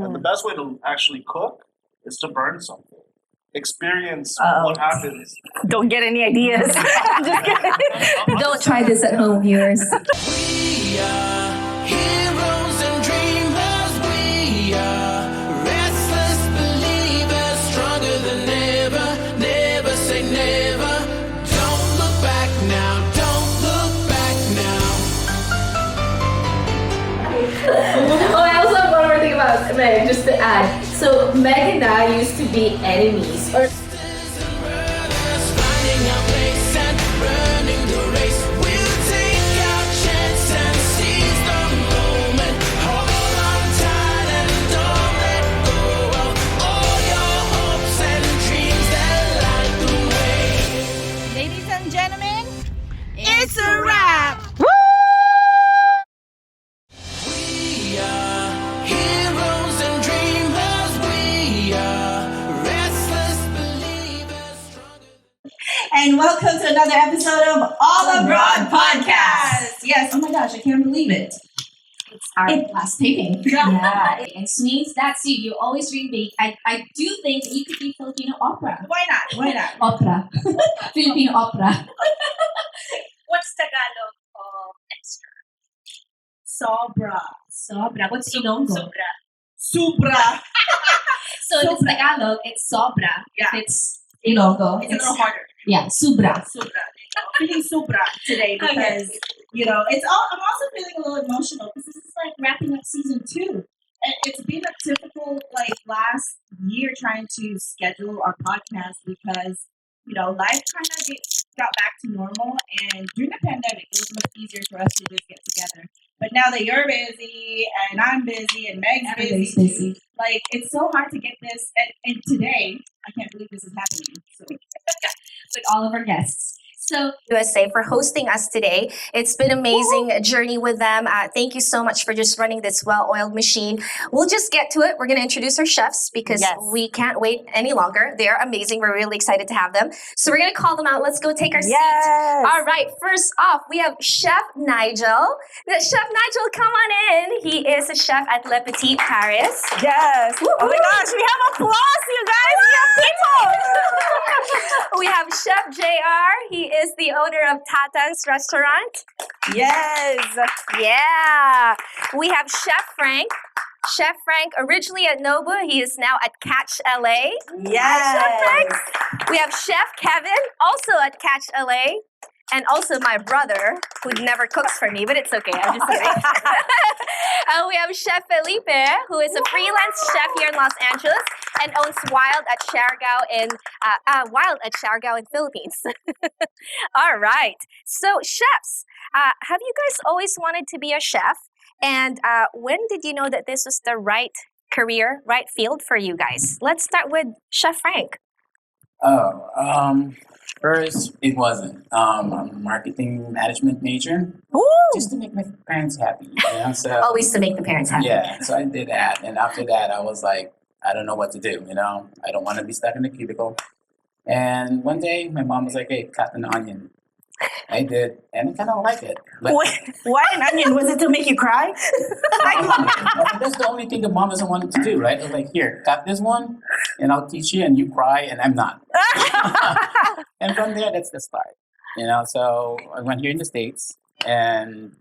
And the best way to actually cook is to burn something. Experience what happens. Don't get any ideas. Just kidding. Don't try this at home, viewers. We are heroes and dreamers. We are restless believers, stronger than ever. Never say never. Don't look back now. Don't look back now. Oh, I also have one more thing about Meg, just to add. So Meg and I used to be enemies. Or Finding our place and running the race. We'll take our chance and seize the moment. Hold on tight and don't let go of all your hopes and dreams that light the way. Ladies and gentlemen, it's a wrap. We are heroes and dreamers. We are restless believers, stronger. And welcome to another episode of All Abroad Podcast. Yes, oh my gosh, I can't believe it. it's our last taping. Yeah. And Sneeze, that's you. You always dream big. I do think that you could be Filipino opera. Why not? Why not? Opera. Filipino opera. What's Tagalog of extra? Sobra. Sobra. What's Ilonggo? Sobra. Supra. So if it's Tagalog, it's sobra. Yeah. If it's Ilonggo, It's a little harder. yeah, subra. Supra. I'm feeling supra today because, you know, I'm also feeling a little emotional because this is like wrapping up season 2. And it's been a typical like last year trying to schedule our podcast because, you know, life kind of got back to normal. And during the pandemic, it was much easier for us to just get together. But now that you're busy and I'm busy and Meg's Everybody's busy, busy. like it's so hard to get this. And today, I can't believe this is happening. So. With all of our guests. So USA for hosting us today. It's been an amazing journey with them. Thank you so much for just running this well-oiled machine. We'll just get to it. We're going to introduce our chefs because we can't wait any longer. They're amazing. We're really excited to have them. So we're going to call them out. Let's go take our seats. All right. First off, we have Chef Nigel. Chef Nigel, come on in. He is a chef at Le Petite, Paris. Yes. Oh my gosh, we have applause, you guys. We have people. We have Chef JR. He is the owner of Tatangs restaurant. Yes. Yeah. We have Chef Frank. Chef Frank, originally at Nobu, he is now at Catch LA. Yes. Chef Frank. We have Chef Kevin, also at Catch LA. And also my brother, who never cooks for me, but it's okay. I'm just kidding. We have Chef Felipe, who is a freelance chef here in Los Angeles and owns Wild at Siargao in Philippines. All right. So chefs, have you guys always wanted to be a chef? And when did you know that this was the right career, right field for you guys? Let's start with Chef Frank. First, it wasn't. I'm a marketing management major, just to make my parents happy. You know? So, Always to make the parents happy. yeah, so I did that. And after that, I was like, I don't know what to do, you know? I don't want to be stuck in the cubicle. And one day, my mom was like, hey, cut an onion. I did, and I kind of like it. But Why an onion? Was it to make you cry? that's the only thing the mom doesn't want to do, right? It's like, here, cut this one, and I'll teach you, and you cry, and I'm not. And from there, that's the start. You know, so I went here in the States and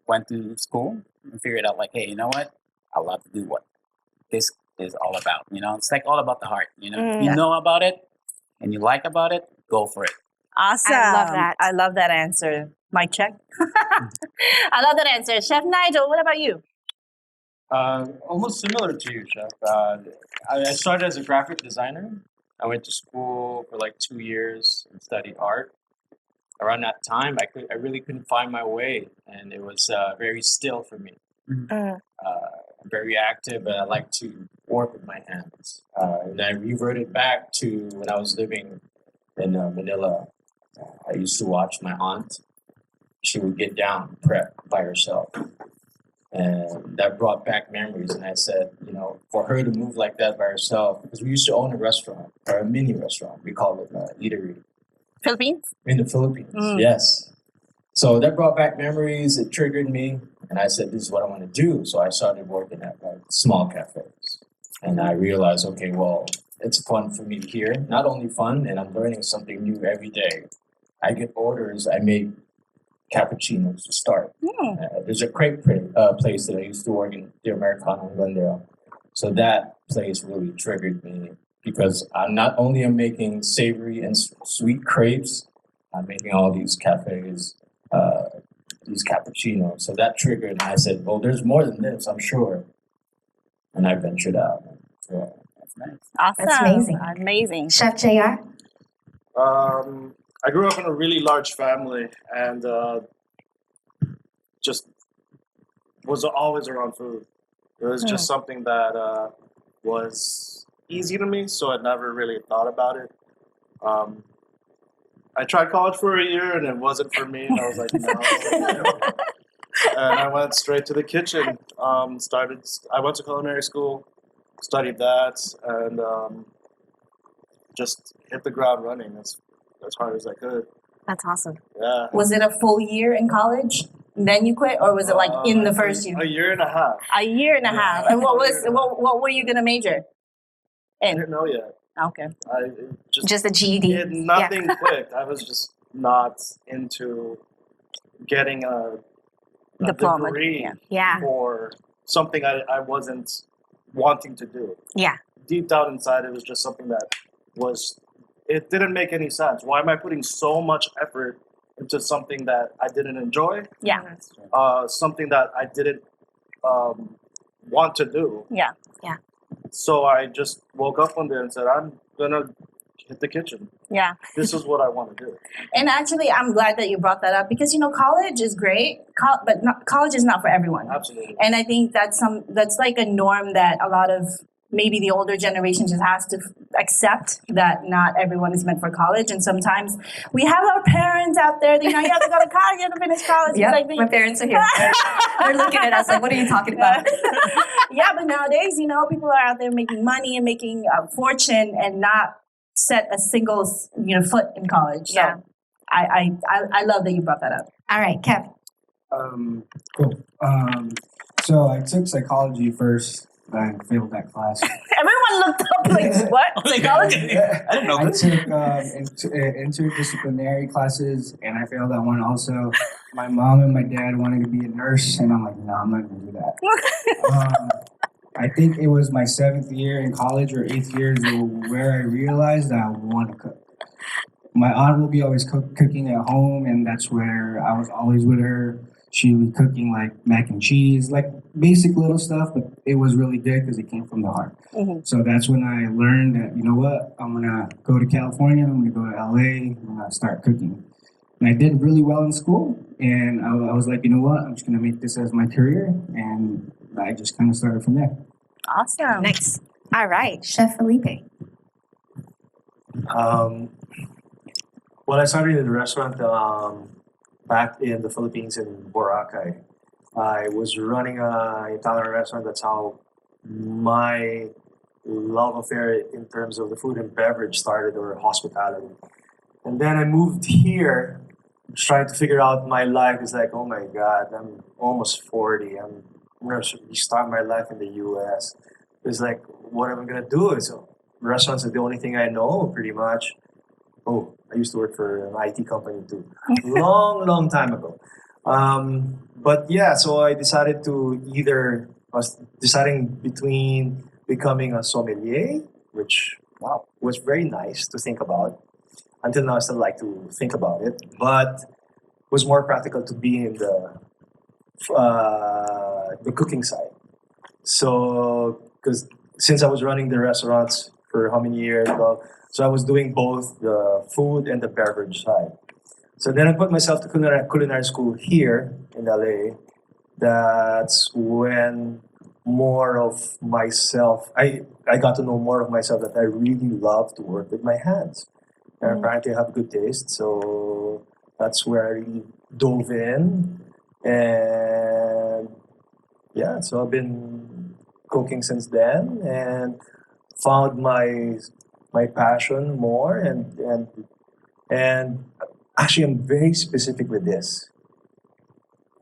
went to school and figured out, like, hey, you know what? I love to do what this is all about. You know, it's like all about the heart. You know, if you know about it and you like about it, go for it. Awesome. I love that. I love that answer. Mic check. I love that answer. Chef Nigel, what about you? Almost similar to you, Chef. I started as a graphic designer. I went to school for like 2 years and studied art. Around that time, I really couldn't find my way, and it was very still for me. I'm very active, and I like to work with my hands. And I reverted back to when I was living in Manila. I used to watch my aunt. She would get down and prep by herself. And that brought back memories. And I said, you know, for her to move like that by herself, because we used to own a restaurant, or a mini restaurant. We call it eatery. Philippines? In the Philippines, yes. So that brought back memories. It triggered me. And I said, this is what I want to do. So I started working at like small cafes. And I realized, okay, well, it's fun for me here. Not only fun, and I'm learning something new every day. I get orders. I make cappuccinos to start. There's a crepe place that I used to work in, the Americano in Glendale. So that place really triggered me because I'm not only am making savory and sweet crepes, I'm making all these cafes, these cappuccinos. So that triggered, and I said, well, there's more than this, I'm sure. And I ventured out. Yeah. That's nice. Awesome. That's amazing. Amazing. Chef JR? I grew up in a really large family and just was always around food. It was just something that was easy to me, so I never really thought about it. I tried college for a year and it wasn't for me, and I was like, no. And I went straight to the kitchen. I went to culinary school, studied that, and just hit the ground running as hard as I could. That's awesome. Yeah. Was it a full year in college? Then you quit, or was it like in the first year? A year and a half. A year and a half. And what were you gonna major I in? didn't know yet. Okay. Just a GED. Nothing clicked. I was just not into getting a Diploma. degree Yeah. for something I wasn't wanting to do. Yeah. Deep down inside, it was just something that it didn't make any sense. Why am I putting so much effort into something that I didn't enjoy? Yeah. Something that I didn't want to do. Yeah. Yeah. So I just woke up one day and said, I'm gonna hit the kitchen. Yeah. This is what I want to do. And actually, I'm glad that you brought that up because college is great, but college is not for everyone. Absolutely. And I think that's like a norm that a lot of maybe the older generation just has to accept that not everyone is meant for college. And sometimes we have our parents out there, you have to go to college, you have to finish college. Yeah, Like, my parents are here. They're looking at us like, what are you talking about? Yeah, but nowadays, people are out there making money and making a fortune and not set a single foot in college. So Yeah. I love that you brought that up. All right, Kev. Cool. So I took psychology first. I failed that class. Everyone looked up like, what? Psychology? I didn't know I took interdisciplinary classes, and I failed that one also. My mom and my dad wanted to be a nurse, and I'm like, no, I'm not going to do that. I think it was my 7th year in college or 8th year where I realized that I want to cook. My aunt would be always cooking at home, and that's where I was always with her. She would be cooking like mac and cheese, like basic little stuff, but it was really good because it came from the heart. Mm-hmm. So that's when I learned that, you know what, I'm going to go to California, I'm going to go to LA, I'm going to start cooking. And I did really well in school, and I was like, you know what, I'm just going to make this as my career, and I just kind of started from there. Awesome. Nice. All right, Chef Felipe. Well, I started in the restaurant back in the Philippines in Boracay. I was running an Italian restaurant. That's how my love affair in terms of the food and beverage started, or hospitality. And then I moved here, trying to figure out my life. It's like, oh my God, I'm almost 40. I'm going to restart my life in the US. It's like, what am I going to do? So restaurants are the only thing I know, pretty much. Oh, I used to work for an IT company too. long time ago. But yeah, so I decided I was deciding between becoming a sommelier, which, wow, was very nice to think about. Until now, I still like to think about it, but was more practical to be in the cooking side. So, because since I was running the restaurants for how many years ago, so I was doing both the food and the beverage side. So then I put myself to culinary school here in LA. That's when more of myself, I got to know more of myself, that I really love to work with my hands. And apparently I have good taste. So that's where I really dove in. And yeah, so I've been cooking since then and found my passion more, and actually I'm very specific with this.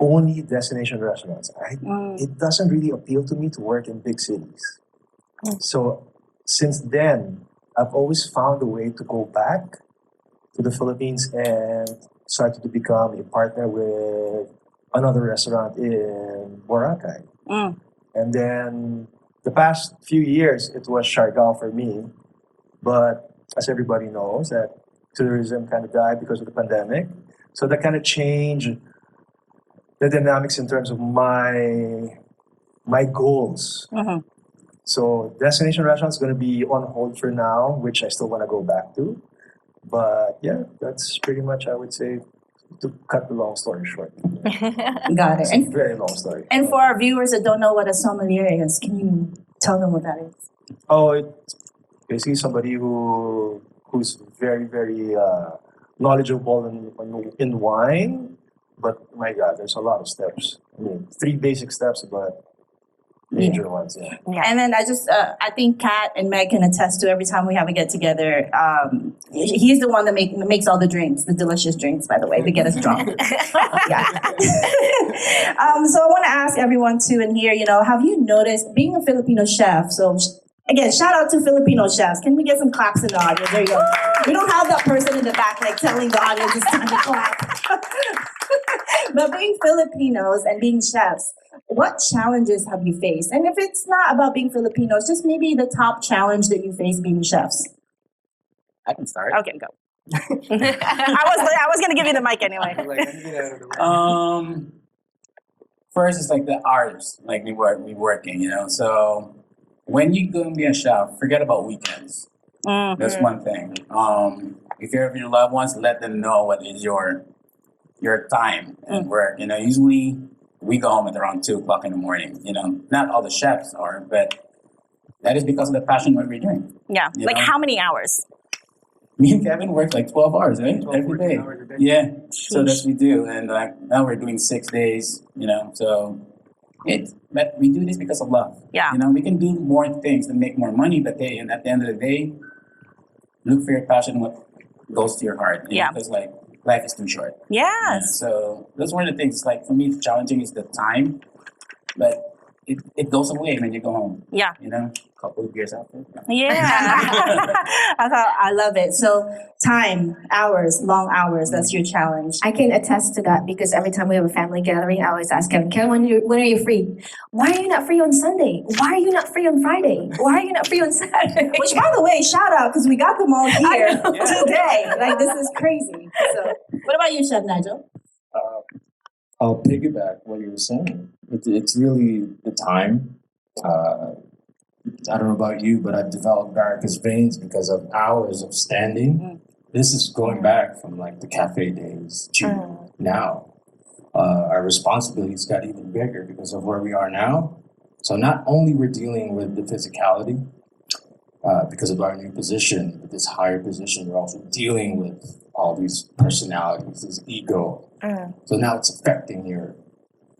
Only destination restaurants. It doesn't really appeal to me to work in big cities. So since then, I've always found a way to go back to the Philippines and started to become a partner with another restaurant in Boracay. And then the past few years, it was Siargao for me. But as everybody knows, that tourism kind of died because of the pandemic. So that kind of changed the dynamics in terms of my goals. So destination restaurant is going to be on hold for now, which I still want to go back to. But yeah, that's pretty much, I would say, to cut the long story short. Got it. It's a very long story. And for our viewers that don't know what a sommelier is, can you tell them what that is? Oh, it's basically somebody who's very, very knowledgeable in wine. But my God, there's a lot of steps. I mean, 3 basic steps, but major ones, yeah. And then I think Kat and Meg can attest to every time we have a get together. He's the one that makes all the drinks, the delicious drinks, by the way, to get us drunk. Yeah. So I want to ask everyone too in here, have you noticed being a Filipino chef? So again, shout out to Filipino chefs. Can we get some claps in the audience? There you go. We don't have that person in the back like telling the audience it's time to clap. But being Filipinos and being chefs, what challenges have you faced? And if it's not about being Filipinos, just maybe the top challenge that you face being chefs. I can start. Okay, go. I was gonna give you the mic anyway. First, it's like the hours, like we working, So when you go and be a chef, forget about weekends. That's one thing. If you're with your loved ones, let them know what is your time and work. Usually we go home at around 2:00 in the morning. Not all the chefs are, but that is because of the passion what we're doing. Yeah. How many hours? Me and Kevin work like 12 hours, right? Every day. Yeah. So that's what we do. And now we're doing 6 days, so but we do this because of love. Yeah. We can do more things to make more money, but and at the end of the day, look for your passion, what goes to your heart. Because life is too short. Yes. So that's one of the things. For me, the challenging is the time, but it goes away when you go home. Yeah. A couple of years after. Yeah. I love it. So time, hours, long hours, that's your challenge. I can attest to that because every time we have a family gathering, I always ask Kevin, when are you free? Why are you not free on Sunday? Why are you not free on Friday? Why are you not free on Saturday? Which, by the way, shout out because we got them all here today. This is crazy. So, what about you, Chef Nigel? I'll piggyback what you were saying. It's really the time. I don't know about you, but I've developed varicose veins because of hours of standing. This is going back from the cafe days to now. Our responsibilities got even bigger because of where we are now. So not only we're dealing with the physicality because of our new position, but this higher position, we're also dealing with all these personalities, this ego. So now it's affecting your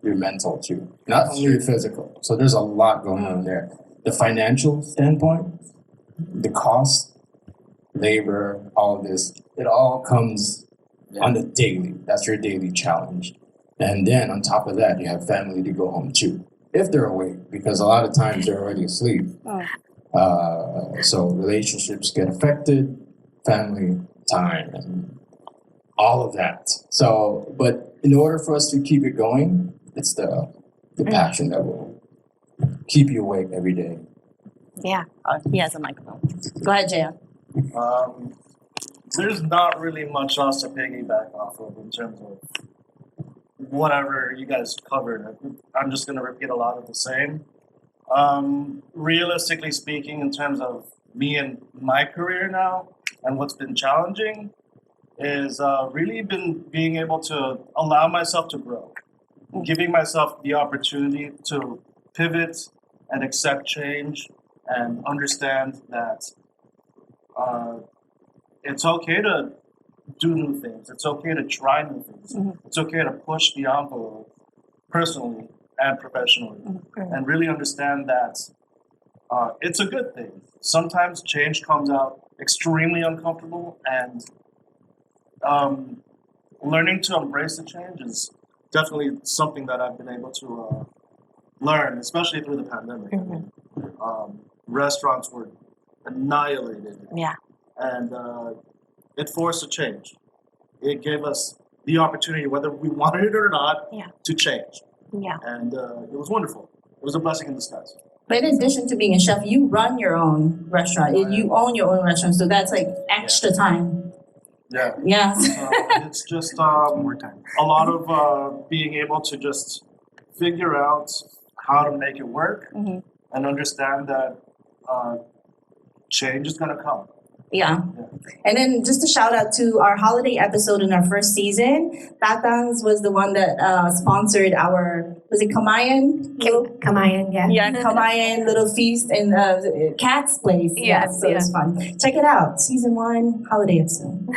mental too, not only your physical. So there's a lot going on there. The financial standpoint, the cost, labor, all of this, it all comes on the daily. That's your daily challenge. And then on top of that, you have family to go home to, if they're awake, because a lot of times they're already asleep. So relationships get affected, family time, and all of that. So, but in order for us to keep it going, it's the passion that will keep you awake every day. Yeah. He has a microphone. Go ahead, Jaya. There's not really much else to piggyback off of in terms of whatever you guys covered. I'm just going to repeat a lot of the same. Realistically speaking, in terms of me and my career now and what's been challenging is really been being able to allow myself to grow, giving myself the opportunity to pivot and accept change and understand that it's okay to do new things. It's okay to try new things. It's okay to push the envelope personally and professionally and really understand that it's a good thing. Sometimes change comes out extremely uncomfortable, and learning to embrace the change is definitely something that I've been able to learn, especially through the pandemic. restaurants were annihilated. Yeah. And it forced a change. It gave us the opportunity, whether we wanted it or not, to change. Yeah. And it was wonderful. It was a blessing in disguise. But in addition to being a chef, you run your own restaurant. You own your own restaurant, so that's like extra time. Yeah. Yeah. It's just a lot of being able to just figure out how to make it work and understand that change is going to come. Yeah. And then just a shout out to our holiday episode in our first season. Tatangs was the one that sponsored our, was it Kamayan? Kamayan, yeah. Yeah, Kamayan little feast in Cat's Place. Yes, So it was fun. Check it out. Season 1 holiday episode.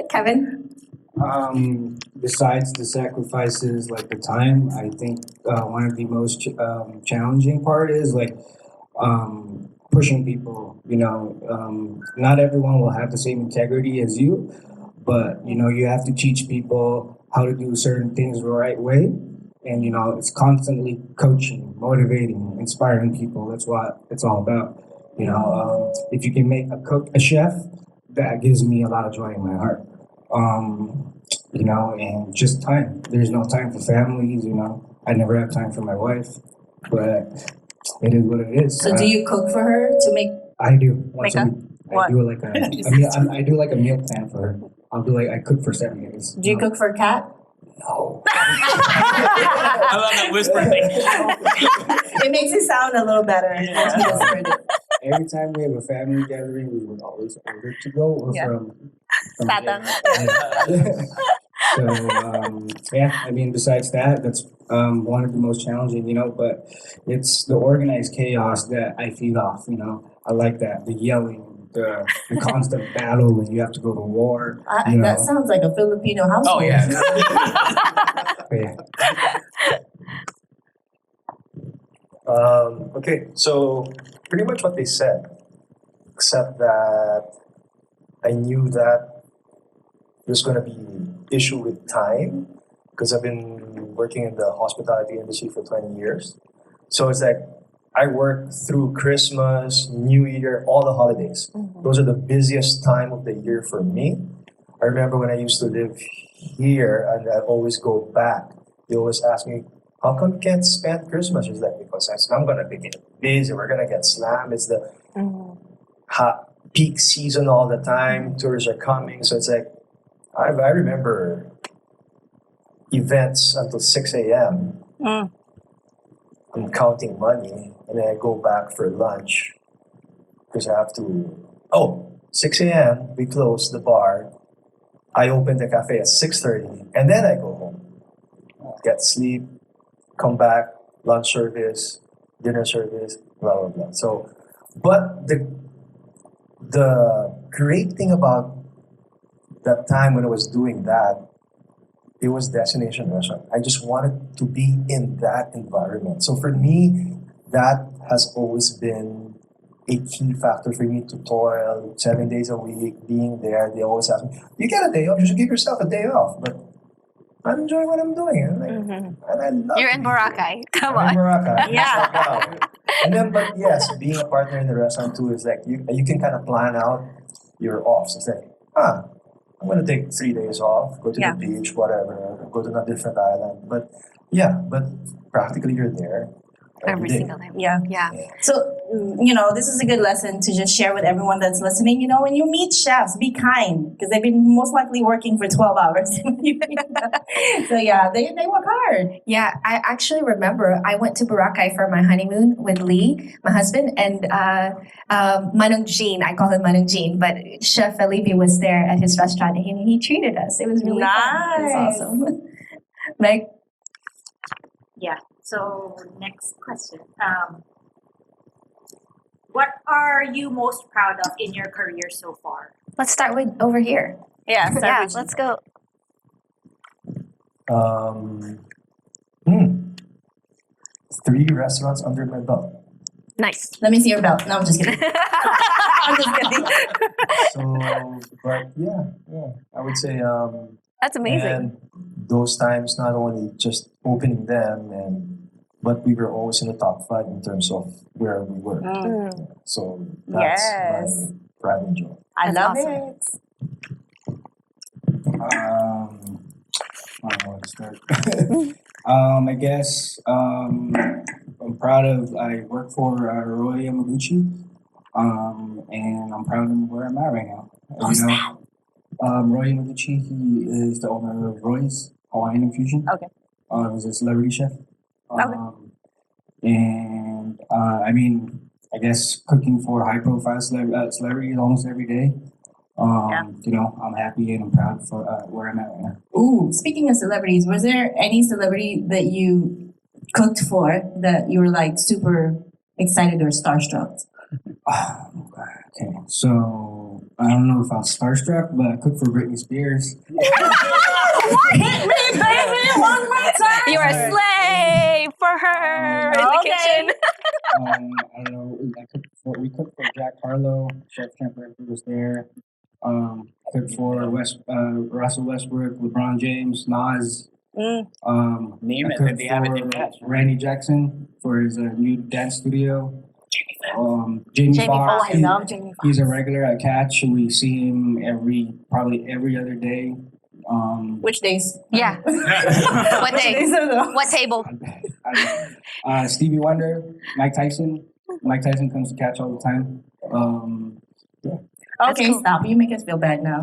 Kevin? Besides the sacrifices, like the time, I think one of the most challenging part is like pushing people. You know, not everyone will have the same integrity as you, but you know, you have to teach people how to do certain things the right way. And you know, it's constantly coaching, motivating, inspiring people. That's what it's all about. You know, if you can make a chef, that gives me a lot of joy in my heart. You know, and just time. There's no time for families, you know. I never have time for my wife, but it is what it is. So do you cook for her to make? I do. Once Make a up? week. What? I do like a meal, I do like a meal plan for her. I'll do like, I cook for 7 days. Do you cook for a cat? No. I love that whisper thing. It makes it sound a little better. Every time we have a family gathering, we would always order to go or from Tatang. Yeah. So yeah, I mean, besides that, that's one of the most challenging, you know. But it's the organized chaos that I feed off. You know, I like that, the yelling, the constant battle when you have to go to war. You know. That sounds like a Filipino household. Oh yeah. Yeah. Okay, so pretty much what they said, except that I knew that there's going to be issue with time because I've been working in the hospitality industry for 20 years. So it's like I work through Christmas, New Year, all the holidays. Those are the busiest time of the year for me. I remember when I used to live here and I always go back. They always ask me, how come you can't spend Christmas? It's like, because I'm going to be busy. We're going to get slammed. It's the hot peak season all the time. Tourists are coming. So it's like, I remember events until 6 a.m. I'm counting money. And then I go back for lunch because I have to, 6 a.m. we close the bar. I open the cafe at 6:30 and then I go home. Get sleep, come back, lunch service, dinner service, blah, blah, blah. So, but the great thing about that time when I was doing that, it was destination restaurant. I just wanted to be in that environment. So for me, that has always been a key factor for me to toil 7 days a week, being there. They always ask me, you get a day off, you should give yourself a day off. But I'm enjoying what I'm doing. And and I love You're in Boracay. Come I'm on. in Boracay. Yeah. It's like, wow. And then, but yes, being a partner in the restaurant too is like, you can kind of plan out your offs. It's like, I'm going to take 3 days off, go to the beach, whatever, go to a different island. But practically you're there. Every day. single day. Yeah. Yeah. So, you know, this is a good lesson to just share with everyone that's listening. You know, when you meet chefs, be kind because they've been most likely working for 12 hours. So, yeah, they work hard. Yeah, I actually remember I went to Boracay for my honeymoon with Lee, my husband, and Manong Jean. I call him Manong Jean, but Chef Felipe was there at his restaurant and he treated us. It was really fun. It was awesome. Meg? Yeah. So next question. What are you most proud of in your career so far? Let's start with over here. Yeah, Yeah, let's go. 3 restaurants under my belt. Nice. Let me see your belt. No, I'm just kidding. I'm just kidding. So, but yeah, I would say That's amazing. and those times not only just opening them and but we were always in the top 5 in terms of where we were. So that's Yes. my pride and joy. I That's love awesome. it. I don't know where to start. I guess I'm proud of. I work for Roy Yamaguchi, and I'm proud of where I'm at right now. Roy Yamaguchi, he is the owner of Roy's Hawaiian Infusion. Okay. He's a celebrity chef. And I mean, I guess cooking for high-profile celebrities almost every day. You know, I'm happy and I'm proud for where I'm at right now. Ooh, speaking of celebrities, was there any celebrity that you cooked for that you were like super excited or starstruck? Okay, so I don't know if I was starstruck, but I cooked for Britney Spears. Hit me, baby, one more time. You're a slave for her in the kitchen. I don't know. We cooked for Jack Harlow. Chef Camp River was there. Cooked for Russell Westbrook, LeBron James, Nas. Name I it, cooked and they have it in for catch. Randy Jackson for his new dance studio. Jamie Jamie Foxx. Foxx. I love Jamie Foxx. He's a regular at Catch. We see him probably every other day. Which days? Yeah. What Which day? days are those? What table? Stevie Wonder, Mike Tyson. Mike Tyson comes to Catch all the time. Okay, cool. stop. You make us feel bad now.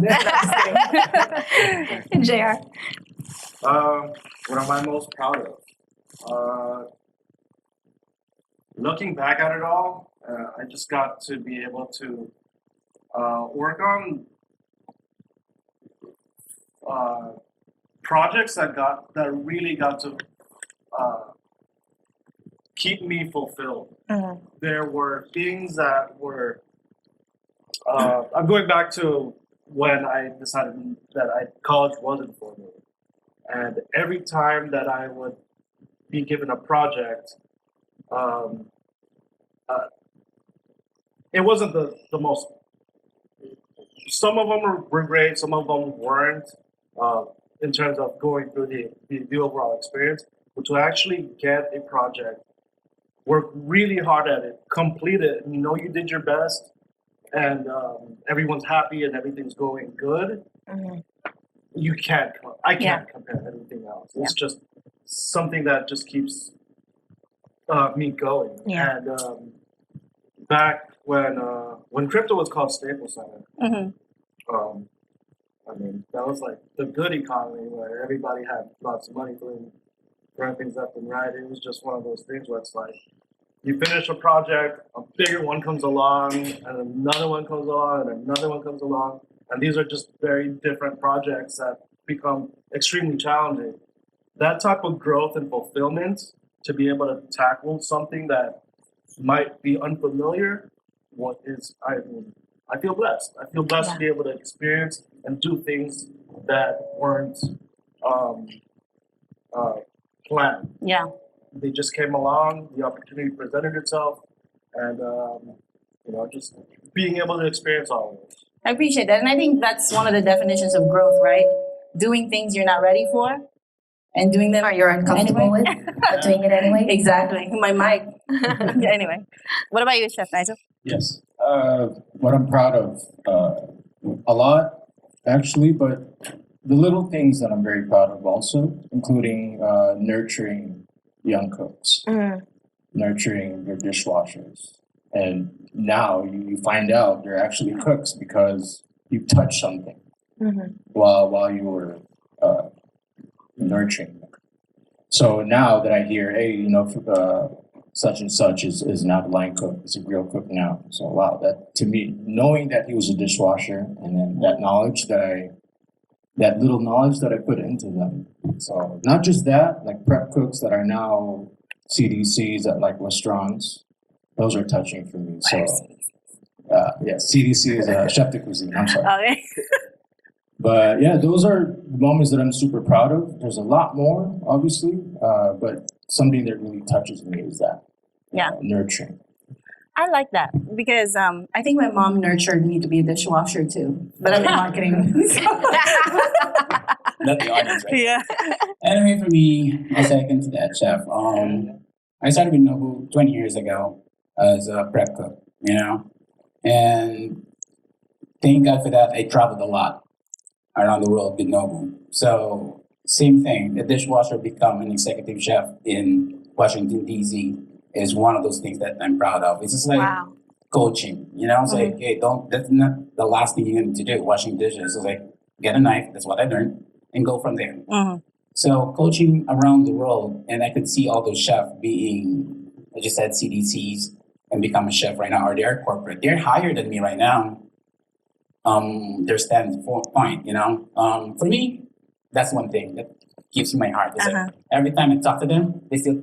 JR. What am I most proud of? Looking back at it all, I just got to be able to work on projects that really got to keep me fulfilled. There were things that were. I'm going back to when I decided that college wasn't for me, and every time that I would be given a project, it wasn't the most. Some of them were great, some of them weren't. In terms of going through the overall experience, but to actually get a project, work really hard at it, complete it, and you know you did your best, and everyone's happy and everything's going good. You can't. I can't compare anything else. It's just something that just keeps me going. Yeah. And back when crypto was called Staples Center, I mean, that was like the good economy where everybody had lots of money throwing things left and right. It was just one of those things where it's like you finish a project, a bigger one comes along, and another one comes along, and another one comes along. And these are just very different projects that become extremely challenging. That type of growth and fulfillment to be able to tackle something that might be unfamiliar, I feel blessed. I feel blessed to be able to experience and do things that weren't planned. Yeah. They just came along, the opportunity presented itself, and just being able to experience all of it. I appreciate that. And I think that's one of the definitions of growth, right? Doing things you're not ready for and doing them Or you're uncomfortable anyway. with, but doing it anyway. Exactly. My mic. Anyway. What about you, Chef Nigel? Yes. What I'm proud of, a lot actually, but the little things that I'm very proud of also, including nurturing young cooks, nurturing your dishwashers. And now you find out they're actually cooks because you touched something while you were nurturing them. So now that I hear, hey, such and such is now the line cook, is a grill cook now. So wow, that to me, knowing that he was a dishwasher and then that little knowledge that I put into them. So not just that, like prep cooks that are now CDCs at like restaurants, those are touching for me. So CDC is chef de cuisine. I'm sorry. Okay. But yeah, those are moments that I'm super proud of. There's a lot more, obviously, but something that really touches me is that nurturing. I like that because I think my mom nurtured me to be a dishwasher too, but I'm in marketing. Not the audience, right? Yeah. Anyway, for me, a second to that, chef. I started with Nobu 20 years ago as a prep cook, you know, and thank God for that. I traveled a lot around the world with Nobu. So same thing, the dishwasher become an executive chef in Washington D.C. is one of those things that I'm proud of. It's just like coaching, you know. It's like, hey, don't. That's not the last thing you need to do. Washing dishes. It's like get a knife. That's what I learned, and go from there. So coaching around the world, and I could see all those chefs being, I just said CDCs and become a chef right now, or they're corporate. They're higher than me right now. Their stand point, you know. For me, that's one thing that keeps my heart. It's like every time I talk to them, they still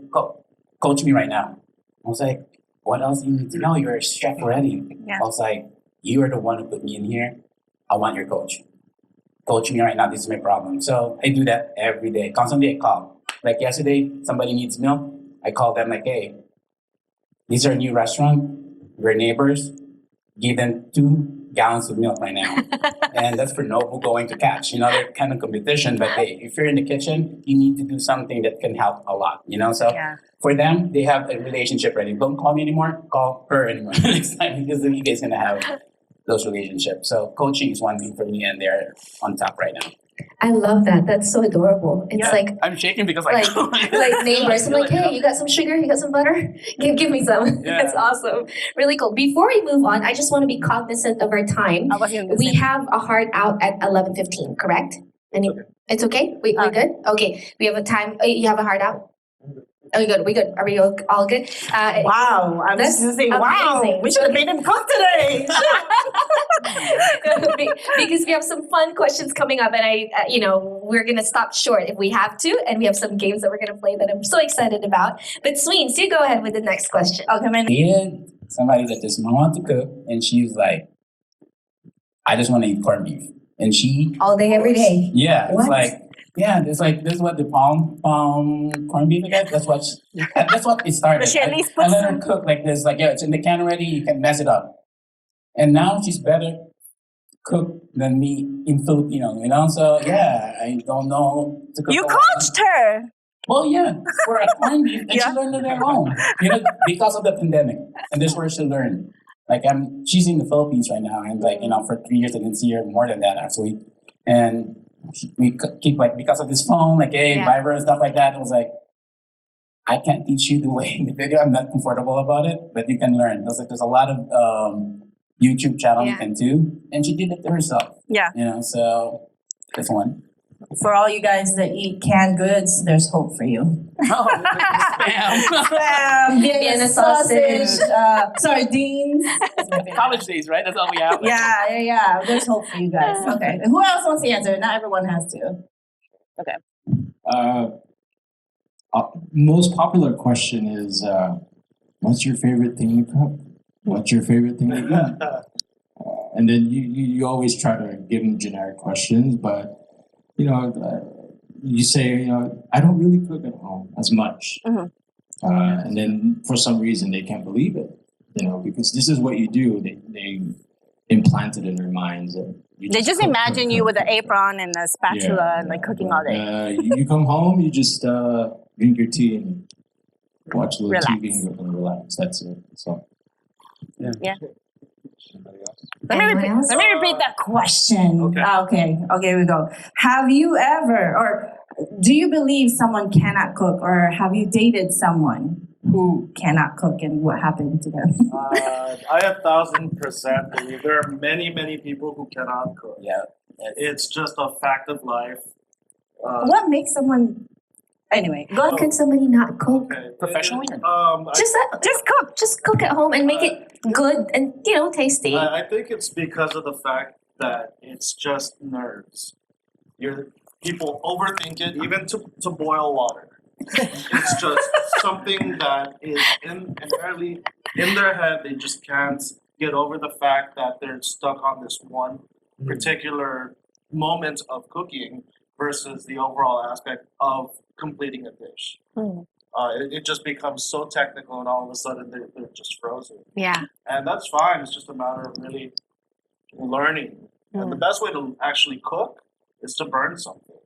coach me right now. I was like, what else do you need to know? You're a chef already. I was like, you are the one who put me in here. I want your coach. Coach me right now. This is my problem. So I do that every day. Constantly I call. Like yesterday, somebody needs milk. I call them like, hey, these are a new restaurant. We're neighbors. Give them 2 gallons of milk right now. And that's for Nobu going to catch. You know, they're kind of competition, but hey, if you're in the kitchen, you need to do something that can help a lot, you know? So for them, they have a relationship ready. Don't call me anymore, call her anymore next time, because then you guys are gonna have those relationships. So coaching is one thing for me, and they're on top right now. I love that. That's so adorable. It's like I'm shaking because like neighbors. I'm like, hey, you got some sugar? You got some butter? Give me some. That's awesome. Really cool. Before we move on, I just want to be cognizant of our time. We have a hard out at 11:15, correct? It's okay? We good? Okay. We have a time. You have a hard out? Are we good? Are we all good? Wow. I'm just going to say, wow. We should have made him cook today. Because we have some fun questions coming up, and we're gonna stop short if we have to, and we have some games that we're gonna play that I'm so excited about. But Sweens, you go ahead with the next question. Somebody that does not want to cook, and she's like, I just want to eat corned beef, and she all day, every day. Yeah, it's like. Yeah, it's like this is what the palm corned beef again. That's what it started. Does she at least I let her cook like this, like it's in the can already. You can mess it up, and now she's better cook than me in Filipino. You know, so I don't know to cook. You coached her. Well, yeah, for a corned beef, and she learned it at home. You know, because of the pandemic, and this is where she learned. Like she's in the Philippines right now, and for 3 years I didn't see her, more than that actually, and. We keep because of this phone, Viber and stuff like that. It was like, I can't teach you the way in the video. I'm not comfortable about it, but you can learn. There's a lot of YouTube channel you can do, and she did it to herself. Yeah. So that's one. For all you guys that eat canned goods, there's hope for you. Spam, Vienna sausage, sardines. College days, right? That's all we have. Yeah. There's hope for you guys. Okay. Who else wants to answer? Not everyone has to. Okay. Most popular question is, what's your favorite thing you cook? What's your favorite thing you eat? And then you always try to give them generic questions, but you say, I don't really cook at home as much. And then for some reason they can't believe it, because this is what you do. They implant it in their minds. They just imagine you with an apron and a spatula and cooking all day. You come home, you just drink your tea and watch a little TV and relax. That's it. So, yeah. Let me repeat that question. Okay, here we go. Have you ever, or do you believe someone cannot cook, or have you dated someone who cannot cook, and what happened to them? I 1,000% believe there are many, many people who cannot cook. Yeah. It's just a fact of life. What makes someone... Anyway, how can somebody not cook professionally? Just cook at home and make it good and tasty. I think it's because of the fact that it's just nerves. People overthink it, even to boil water. It's just something that is entirely in their head. They just can't get over the fact that they're stuck on this one particular moment of cooking versus the overall aspect of completing a dish. It just becomes so technical, and all of a sudden they're just frozen. Yeah. And that's fine. It's just a matter of really learning. And the best way to actually cook is to burn something.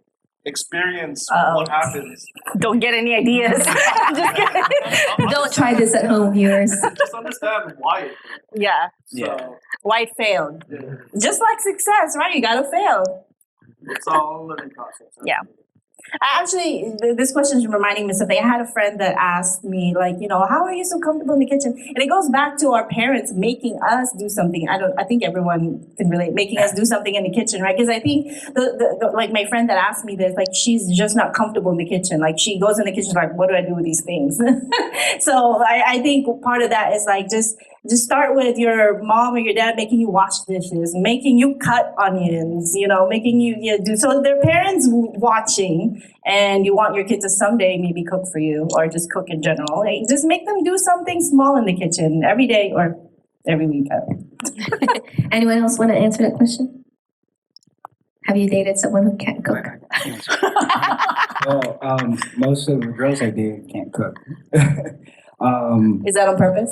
experience Uh-oh. what happens. Don't get any ideas. I'm just kidding. Don't try this at home, viewers. Just understand why. Yeah. So, White failed. yeah, Just like success, right? You gotta fail. it's all learning process. Yeah. Actually, this question is reminding me of something. I had a friend that asked me, like, how are you so comfortable in the kitchen? And it goes back to our parents making us do something. I think everyone can relate, making us do something in the kitchen, right? Because I think like my friend that asked me this, like, she's just not comfortable in the kitchen. Like, she goes in the kitchen, like, what do I do with these things? So I think part of that is like just start with your mom or your dad making you wash dishes, making you cut onions, making you do. So their parents watching, and you want your kids to someday maybe cook for you or just cook in general. Like, just make them do something small in the kitchen every day or every week. Anyone else want to answer that question? Have you dated someone who can't cook? Well, most of the girls I date can't cook. Is that on purpose?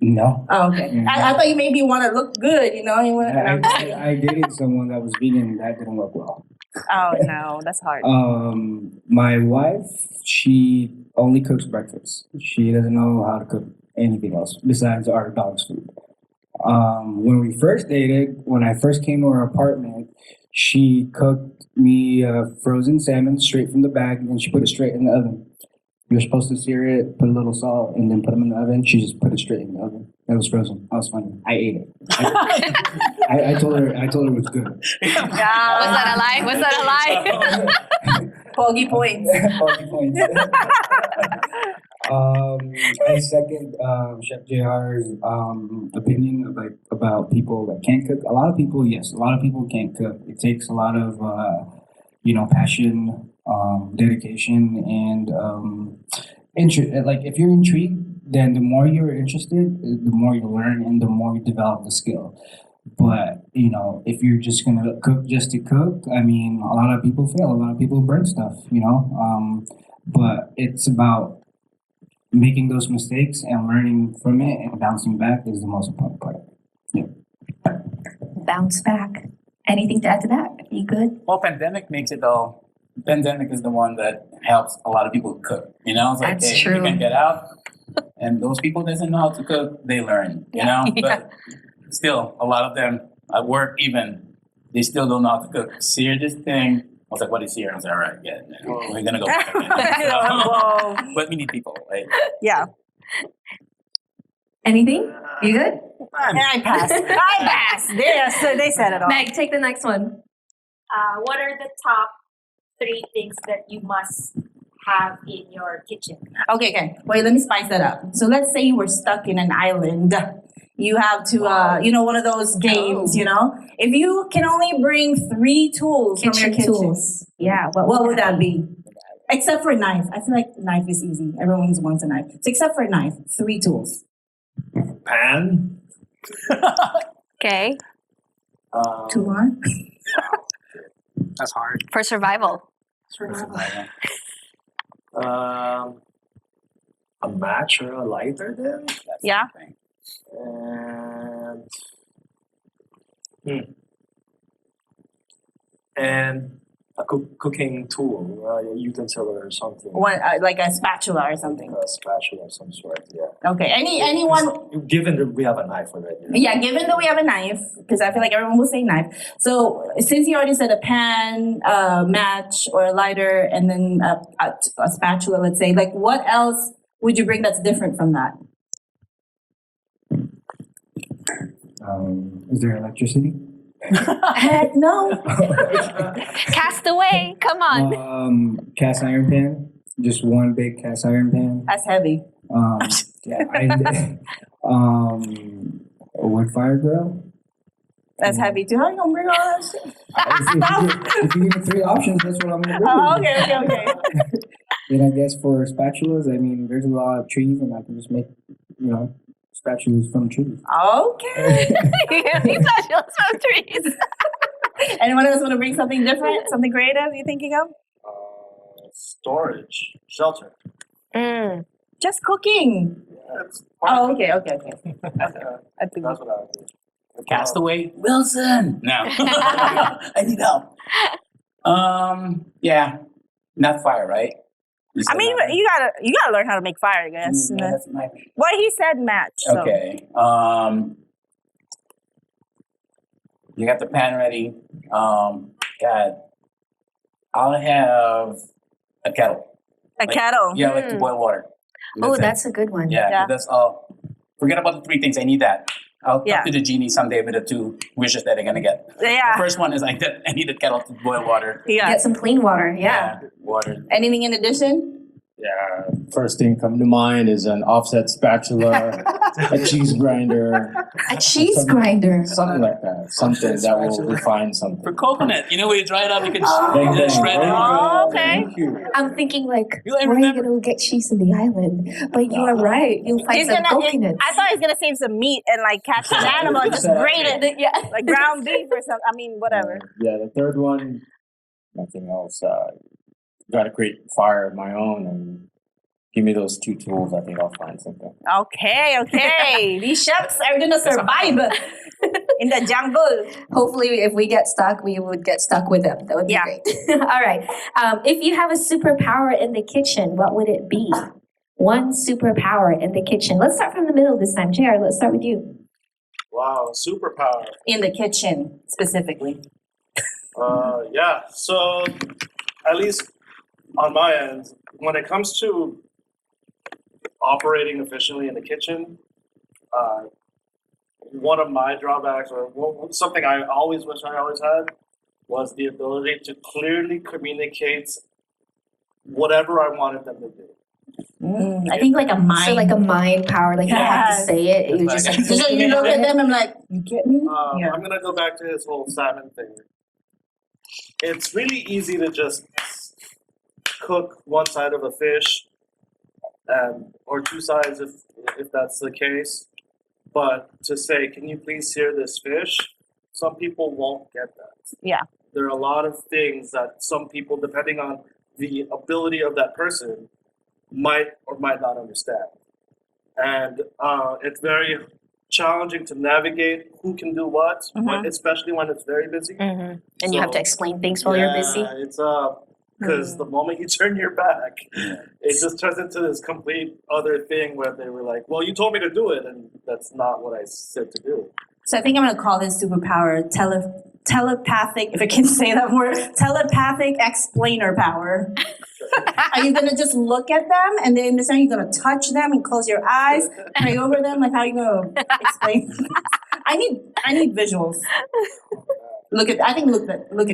No. Oh, okay. I thought you maybe want to look good, you want I dated someone that was vegan and that didn't work well. Oh no, that's hard. My wife, she only cooks breakfast. She doesn't know how to cook anything else besides our dog's food. When we first dated, when I first came to her apartment, she cooked me frozen salmon straight from the bag, and she put it straight in the oven. You're supposed to sear it, put a little salt, and then put them in the oven. She just put it straight in the oven. It was frozen. That was funny. I ate it. I told her it was good. Was that a lie? Was that a lie? Foggy points. Foggy points. I second Chef JR's opinion about people that can't cook. A lot of people, yes, a lot of people can't cook. It takes a lot of passion, dedication, and interest. Like, if you're intrigued, then the more you're interested, the more you learn and the more you develop the skill. But if you're just gonna cook just to cook, I mean, a lot of people fail. A lot of people burn stuff. But it's about making those mistakes and learning from it and bouncing back is the most important part. Yeah. Bounce back. Anything to add to that? You good? Well, pandemic makes it all. Pandemic is the one that helps a lot of people cook. It's like, That's hey, true. you can get out, and those people that doesn't know how to cook, they learn. But still, a lot of them at work, even they still don't know how to cook. Sear this thing. I was like, what is sear? I was like, all right, yeah, we're gonna go. Whoa. But we need people, right? Yeah. Anything? You good? I pass. I pass. They said it all. Meg, take the next one. What are the top 3 things that you must have in your kitchen? Okay. Wait, let me spice that up. So let's say you were stuck in an island. You have to, one of those games, If you can only bring 3 tools from your kitchen. Tools. Yeah. What would that be? Except for a knife. I feel like a knife is easy. Everyone wants a knife. So except for a knife, 3 tools. Pan. Okay. 2 more. That's hard. For survival. A match or a lighter then? Yeah. And a cooking tool, a utensil or something. One, like a spatula or something. A spatula of some sort, yeah. Okay. Anyone? Given that we have a knife already. Yeah, given that we have a knife, because I feel like everyone will say knife. So since you already said a pan, a match, or a lighter, and then a spatula, let's say, like, what else would you bring that's different from that? Is there electricity? Heck no. Cast away. Come on. Cast iron pan. Just one big cast iron pan. That's heavy. A wood fire grill. That's heavy too. How are you gonna bring all that shit? If you give me 3 options, that's what I'm gonna bring. Oh, okay. Then I guess for spatulas, I mean, there's a lot of trees, and I can just make, spatulas from trees. Okay. These spatulas from trees. Anyone else want to bring something different, something creative you're thinking of? Storage, shelter. Just cooking. Oh, okay. I think that's what I would do. Castaway Wilson. No. I need help. Yeah, not fire, right? You I said mean, not- you gotta learn how to make fire, I guess. Yeah, that's my- Well, he said match. So. Okay. You got the pan ready. God, I'll have a kettle. A kettle. Yeah, like to boil water. Oh, it. that's a good one. Yeah, that's all. Forget about the 3 things. I need that. I'll Yeah. talk to the genie someday with the 2 wishes that they're gonna get. Yeah. The first one is I need a kettle to boil water. Yeah. Get some clean water. Yeah. Water. Anything in addition? Yeah, first thing come to mind is an offset spatula, a cheese grinder, A cheese grinder. something like that. Something that will refine something. For coconut, you know, when you dry it up, you can Bang, bang. shred it. Oh, okay. Thank you. I'm thinking like, You ain't where are you remember- gonna get cheese in the island? But you are right. You'll find He's some gonna. coconut. I thought he was gonna save some meat and like catch an animal and just grate it, Yeah. like ground beef or something. I mean, whatever. Yeah, the third one, nothing else. Got to create fire of my own and give me those 2 tools. I think I'll find something. Okay. These chefs are gonna survive in the jungle. Hopefully, if we get stuck, we would get stuck with them. That would be Yeah. great. All right. If you have a superpower in the kitchen, what would it be? One superpower in the kitchen. Let's start from the middle this time. JR, let's start with you. Wow, superpower. In the kitchen, specifically. Yeah. So, at least on my end, when it comes to operating efficiently in the kitchen, one of my drawbacks, or something I always wish I always had, was the ability to clearly communicate whatever I wanted them to do. I think like a mind. So like a mind power, like you don't have to Yes. say it. You just like So you look at them and like, you get me? Yeah. I'm gonna go back to his whole salmon thing. It's really easy to just cook one side of a fish, or 2 sides if that's the case. But to say, can you please sear this fish? Some people won't get that. Yeah. There are a lot of things that some people, depending on the ability of that person, might or might not understand. And it's very challenging to navigate who can do what, especially when it's very busy. And you have to explain things while you're busy. It's because the moment you turn your back, it just turns into this complete other thing where they were like, "Well, you told me to do it, and that's not what I said to do." So I think I'm gonna call this superpower telepathic, if I can say that word, telepathic explainer power. Are you gonna just look at them and they understand? You're gonna touch them and close your eyes, pray over them? Like how you gonna explain? I need visuals. Look at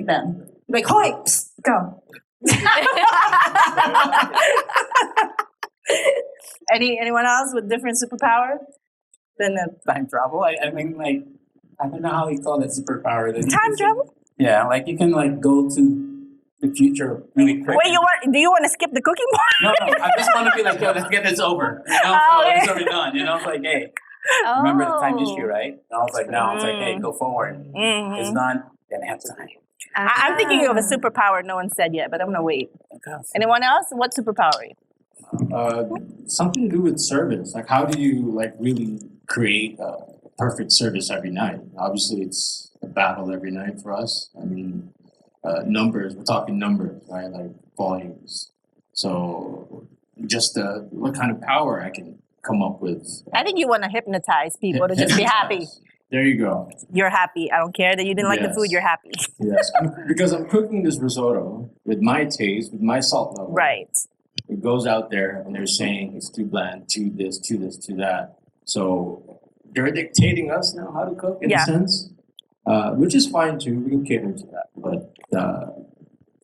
them. Like, hoi, psst, go. Anyone else with different superpower than the Time travel. I mean, like, I don't know how you call that superpower. time travel? Yeah, like you can like go to the future really quick. Wait, do you want to skip the cooking part? No, I just want to be like, yo, let's get this over. You know, Oh, so yeah. it's already done. You know, it's like, hey, remember the time issue, right? And I was like, no, it's like, hey, go forward. Mhm. It's done. Then have time. I'm thinking of a superpower no one said yet, but I'm gonna wait. Anyone else? What superpower? Something to do with service. Like, how do you like really create a perfect service every night? Obviously, it's a battle every night for us. I mean, numbers. We're talking numbers, right? Like volumes. So, just what kind of power I can come up with. I think you want to hypnotize people to just be happy. There you go. You're happy. I don't care that you didn't like the Yes. food. You're happy. Yes, because I'm cooking this risotto with my taste, with my salt level. Right. It goes out there and they're saying it's too bland, too this, too this, too that. So they're dictating us now how to cook in a sense, which is fine too. We can cater to that. But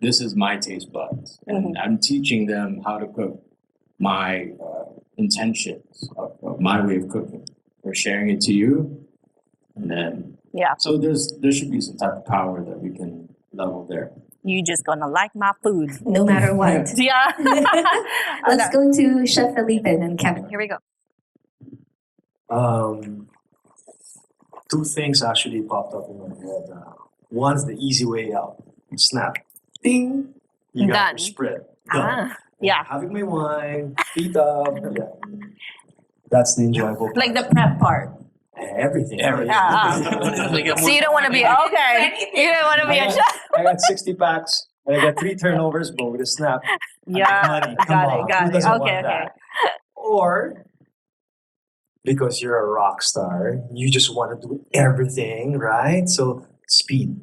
this is my taste buds. And I'm teaching them how to cook my intentions of my way of cooking. We're sharing it to you. And then, so there should be some type of power that we can level there. You just gonna like my food. No matter what. Yeah. Let's go to Chef Felipe and Kevin. Here we go. 2 things actually popped up in my head. One's the easy way out. Snap. Ding. You got Done. your spread. Done. Yeah. Having my wine, feet up. Yeah. That's the enjoyable part. like the prep part? Everything. So you don't want to be okay. You don't want to be a chef. I got 60 packs. And I got 3 turnovers, but with a snap. Yeah, Money, come got on. it, got Who it. doesn't Okay, want okay. that? Or because you're a rock star, you just want to do everything, right? So speed,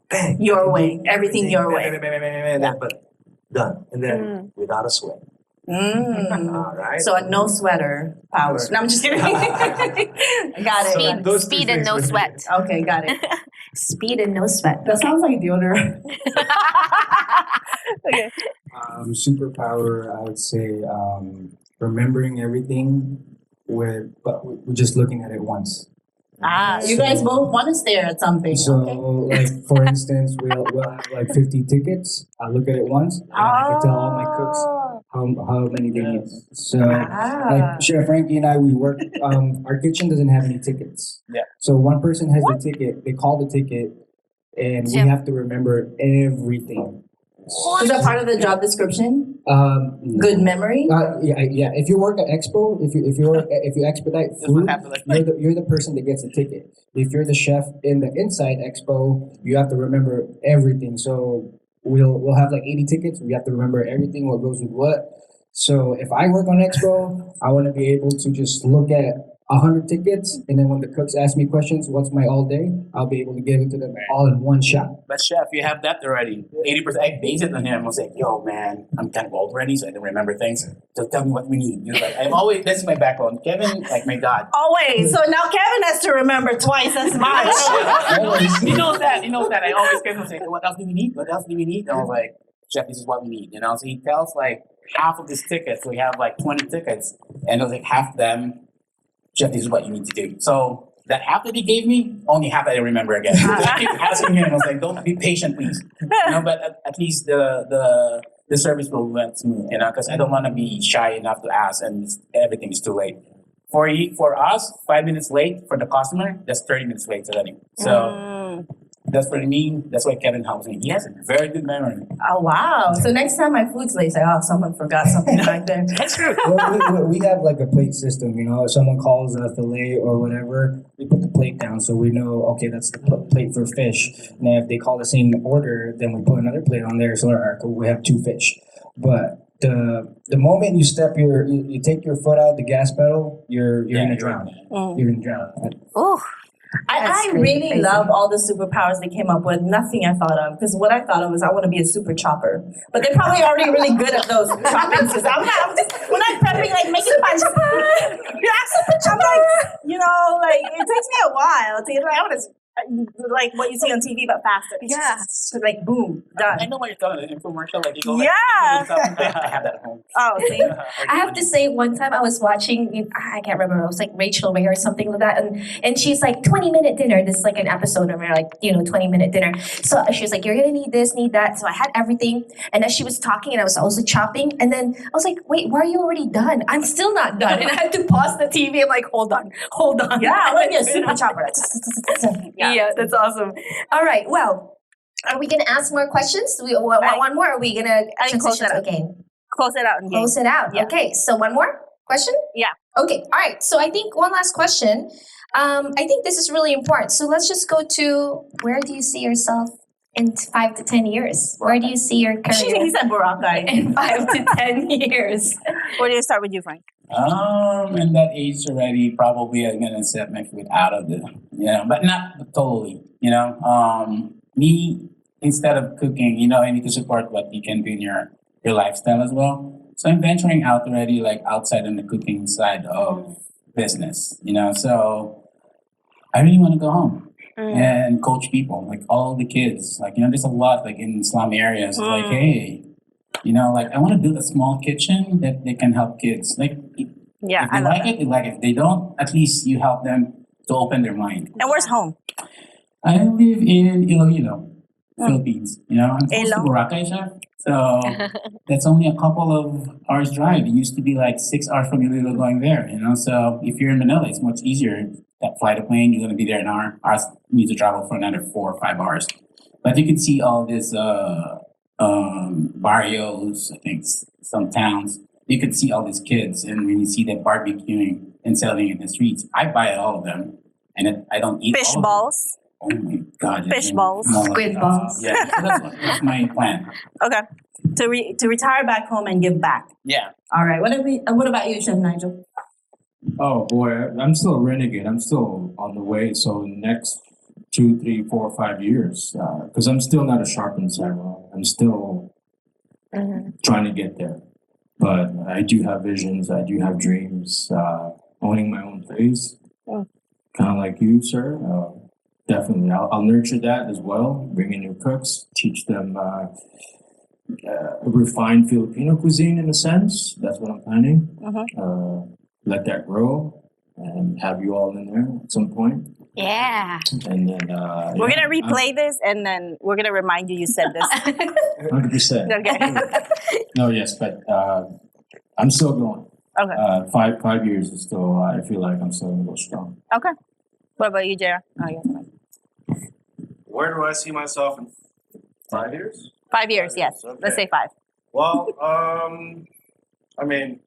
bang. Your I can way, do everything your bang, way. bang, bang, bang, bang, bang, but done. And then without a sweat. All right. So a no sweater power. No, I'm just kidding. Got it. Speed, those two speed and things no would be- sweat. Okay, got it. Speed and no sweat. That sounds like deodorant. Okay. Superpower, I would say, remembering everything but we're just looking at it once. You guys both want to stare at something. So, Okay. like for instance, we'll have like 50 tickets. I look at it once, and I can tell all my cooks how many they need. So, like Chef Frankie and I, we work. Our kitchen doesn't have any tickets. Yeah. So one person has the ticket. They call the ticket, and we have to remember everything. Is that part of the job description? Good memory. Yeah. If you work at Expo, if you expedite food, you're the person that gets the ticket. If you're the chef in the inside Expo, you have to remember everything. So we'll have like 80 tickets. We have to remember everything, what goes with what. So if I work on Expo, I want to be able to just look at 100 tickets, and then when the cooks ask me questions, what's my all day? I'll be able to give it to them all in one shot. But chef, you have that already. 80%. I base it on him. I was like, yo, man, I'm kind of old already, so I don't remember things. So tell me what we need. You know, like I'm always. That's my background. Kevin, like my God. Oh wait, so now Kevin has to remember twice as much. He knows that. He knows that. I always Kevin say, what else do we need? What else do we need? And I was like, chef, this is what we need. You know, so he tells like half of his tickets. So we have like 20 tickets, and it was like half of them. Chef, this is what you need to do. So that half that he gave me, only half I remember again. I keep asking him. I was like, "Don't be patient, please." You know, but at least the service will went smooth. You know, because I don't want to be shy enough to ask, and everything is too late. For us, 5 minutes late for the customer, that's 30 minutes late already. So that's for me. That's why Kevin helps me. He has a very good memory. Oh wow! So next time my food's late, say, "Oh, someone forgot something back there." That's true. Well, we have like a plate system, you know. If someone calls a fillet or whatever, we put the plate down so we know, okay, that's the plate for fish. Now, if they call the same order, then we put another plate on there. So we have 2 fish. But the moment you take your foot out the gas pedal, you're gonna drown. You're gonna drown. Ooh. I really love all the superpowers they came up with. Nothing I thought of, because what I thought of was I want to be a super chopper. But they're probably already really good at those choppings. Because I'm just when I'm prepping, like making my super chopper. You know, like it takes me a while to like I want to like what you see on TV, but faster. Yeah. So like boom, done. I know what you're talking about. Infomercial, like you go. Yeah. I have that at home. Oh, see. I have to say, one time I was watching, I can't remember, it was like Rachel Ray or something like that, and she's like, 20-minute dinner. This is like an episode of her, like, 20-minute dinner. So she was like, you're gonna need this, need that. So I had everything, and as she was talking, and I was also chopping, and then I was like, wait, why are you already done? I'm still not done. And I had to pause the TV. I'm like, hold on. Yeah, I want to be a super chopper. Yeah, that's awesome. All right, well, are we gonna ask more questions? Do we want one more? Or are we gonna close transition it to a out. game? Close it out. And Close it out. Yeah. Okay, so one more question? Yeah. Okay, all right. So I think one last question. I think this is really important. So let's just go to, where do you see yourself in 5 to 10 years? Where do you see your career He said Boracay. in 5 to 10 years? Where do you start with you, Frank? In that age already, probably I'm gonna set my foot out of the, but not totally, me, instead of cooking, I need to support what you can do in your lifestyle as well. So I'm venturing out already, like outside on the cooking side of business, so I really want to go home and coach people, like all the kids, like, there's a lot like in slum areas, like, hey, like I want to build a small kitchen that they can help kids. Like, Yeah, if they like it, they like it. If they don't, at least you help them to open their mind. And where's home? I live in Iloilo, Philippines. I'm close to Boracay, chef. So that's only a couple of hours drive. It used to be like 6 hours from Iloilo going there. So if you're in Manila, it's much easier. That flight a plane, you're going to be there in an hour. I need to travel for another 4 or 5 hours. But you can see all this barrios, I think some towns. You could see all these kids, and when you see them barbecuing and selling in the streets, I buy all of them, and I don't eat Fish all balls. of them. Oh my God. Fish balls. Squid balls. Yeah, so that's my plan. Okay. To retire back home and give back. Yeah. All right. What about you, Chef Nigel? Oh boy, I'm still a renegade. I'm still on the way. So next 2, 3, 4, 5 years, because I'm still not a sharpened samurai. I'm still trying to get there. But I do have visions. I do have dreams. Owning my own place, kind of like you, sir. Definitely, I'll nurture that as well. Bring in new cooks, teach them refined Filipino cuisine in a sense. That's what I'm planning. Let that grow and have you all in there at some point. Yeah. And then We're gonna replay this and then we're gonna remind you said this. 100%. Okay. No, yes, but I'm still going. Okay. 5 years is still. I feel like I'm still gonna go strong. Okay. What about you, Jera? Oh, yeah. Where do I see myself in 5 years? 5 years, yes. Okay. Let's say 5. Well, I mean,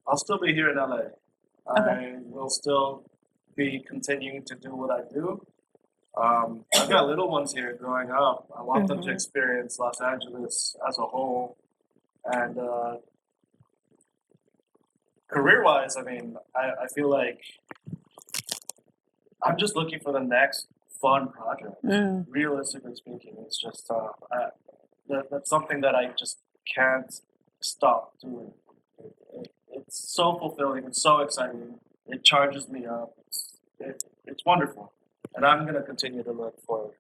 I'll still be here in LA. I will still be continuing to do what I do. I've got little ones here growing up. I want them to experience Los Angeles as a whole. And career-wise, I mean, I feel like I'm just looking for the next fun project. Realistically speaking, it's just that's something that I just can't stop doing. It's so fulfilling. It's so exciting. It charges me up. It's wonderful, and I'm gonna continue to look for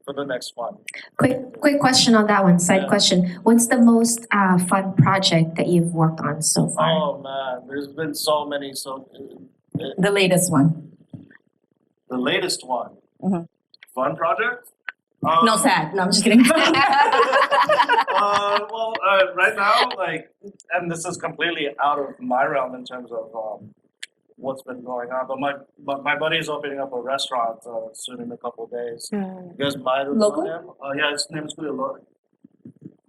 the next one. Quick question on that one. Side question. What's the most fun project that you've worked on so far? Oh man, there's been so many. The latest one. The latest one. Fun project? No, sad. No, I'm just kidding. Right now, like, and this is completely out of my realm in terms of what's been going on. But my buddy is opening up a restaurant soon in a couple of days. You guys might have known him. Yeah, his name is Kuya Lord.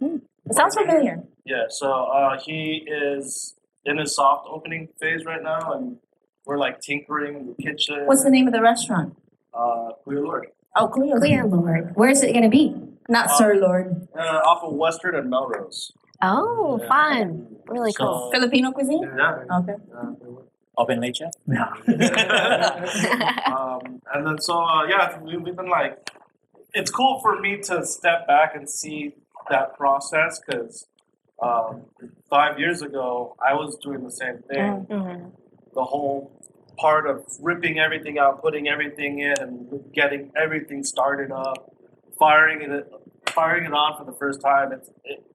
It sounds familiar. Yeah, so he is in his soft opening phase right now, and we're like tinkering in the kitchen. What's the name of the restaurant? Kuya Lord. Oh, Kuya Lord. Where is it going to be? Not Sir Lord. Off of Western and Melrose. Oh, fun. Really cool. Filipino cuisine? Yeah. Okay. Open late, chef? And then we've been like, it's cool for me to step back and see that process because 5 years ago I was doing the same thing. The whole part of ripping everything out, putting everything in, and getting everything started up, firing it on for the first time.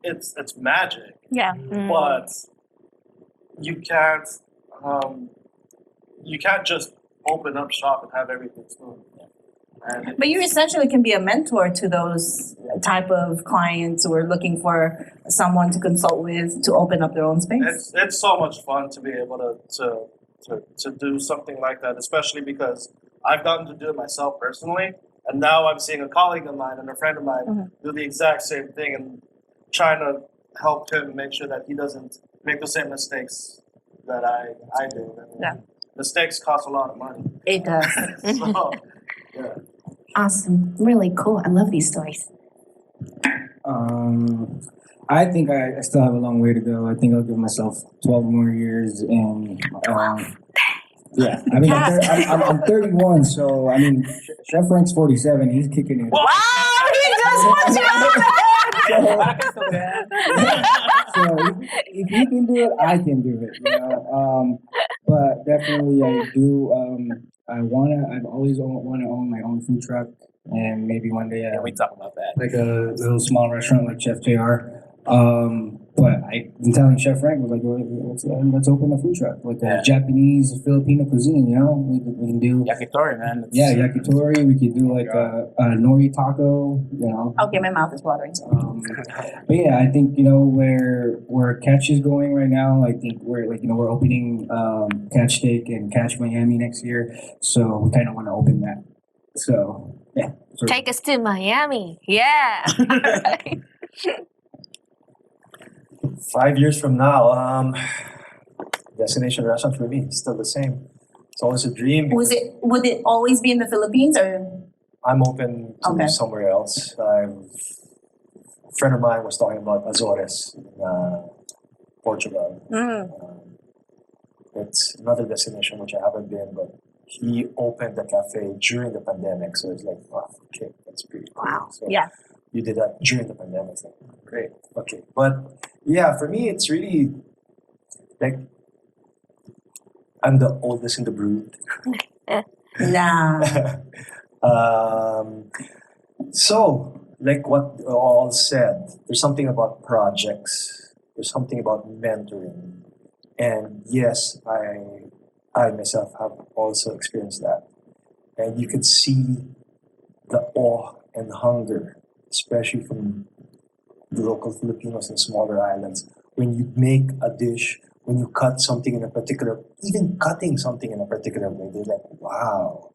It's magic. Yeah. But you can't just open up shop and have everything smooth. But you essentially can be a mentor to those type of clients who are looking for someone to consult with to open up their own space. It's so much fun to be able to do something like that, especially because I've gotten to do it myself personally, and now I'm seeing a colleague of mine and a friend of mine do the exact same thing and trying to help him make sure that he doesn't make the same mistakes that I do. Yeah. Mistakes cost a lot of money. It does. So, yeah. Awesome. Really cool. I love these stories. I think I still have a long way to go. I think I'll give myself 12 more years, and yeah. I mean, I'm 31, so I mean, Chef Frank's 47. He's kicking it. Wow, he just wants So if he can do it, I can do it. You know? But definitely, I do. I've always want to own my own food truck, and maybe one day we talk about that. like a little small restaurant like Chef JR. But I'm telling Chef Frank, like, let's open a food truck with Japanese, Filipino cuisine. You know, we can do yakitori, man. Yeah, yakitori. We could do like a nori taco. You know. Okay, my mouth is watering. But yeah, I think where Catch is going right now. I think we're opening Catch Steak and Catch Miami next year. So we kind of want to open that. So yeah. Take us to Miami. Yeah. 5 years from now, destination restaurant for me is still the same. It's always a dream. Would it always be in the Philippines or? I'm open to Okay. somewhere else. A friend of mine was talking about Azores in Portugal. It's another destination which I haven't been, but he opened the cafe during the pandemic, so it's like, wow, okay, that's pretty cool. Wow. So Yeah. you did that during the pandemic. It's like, great, okay. But yeah, for me, it's really like I'm the oldest in the brood. Nah. So, like what all said, there's something about projects. There's something about mentoring, and yes, I myself have also experienced that. And you could see the awe and hunger, especially from the local Filipinos in smaller islands, when you make a dish, when you cut something in a particular, even cutting something in a particular way, they're like, wow.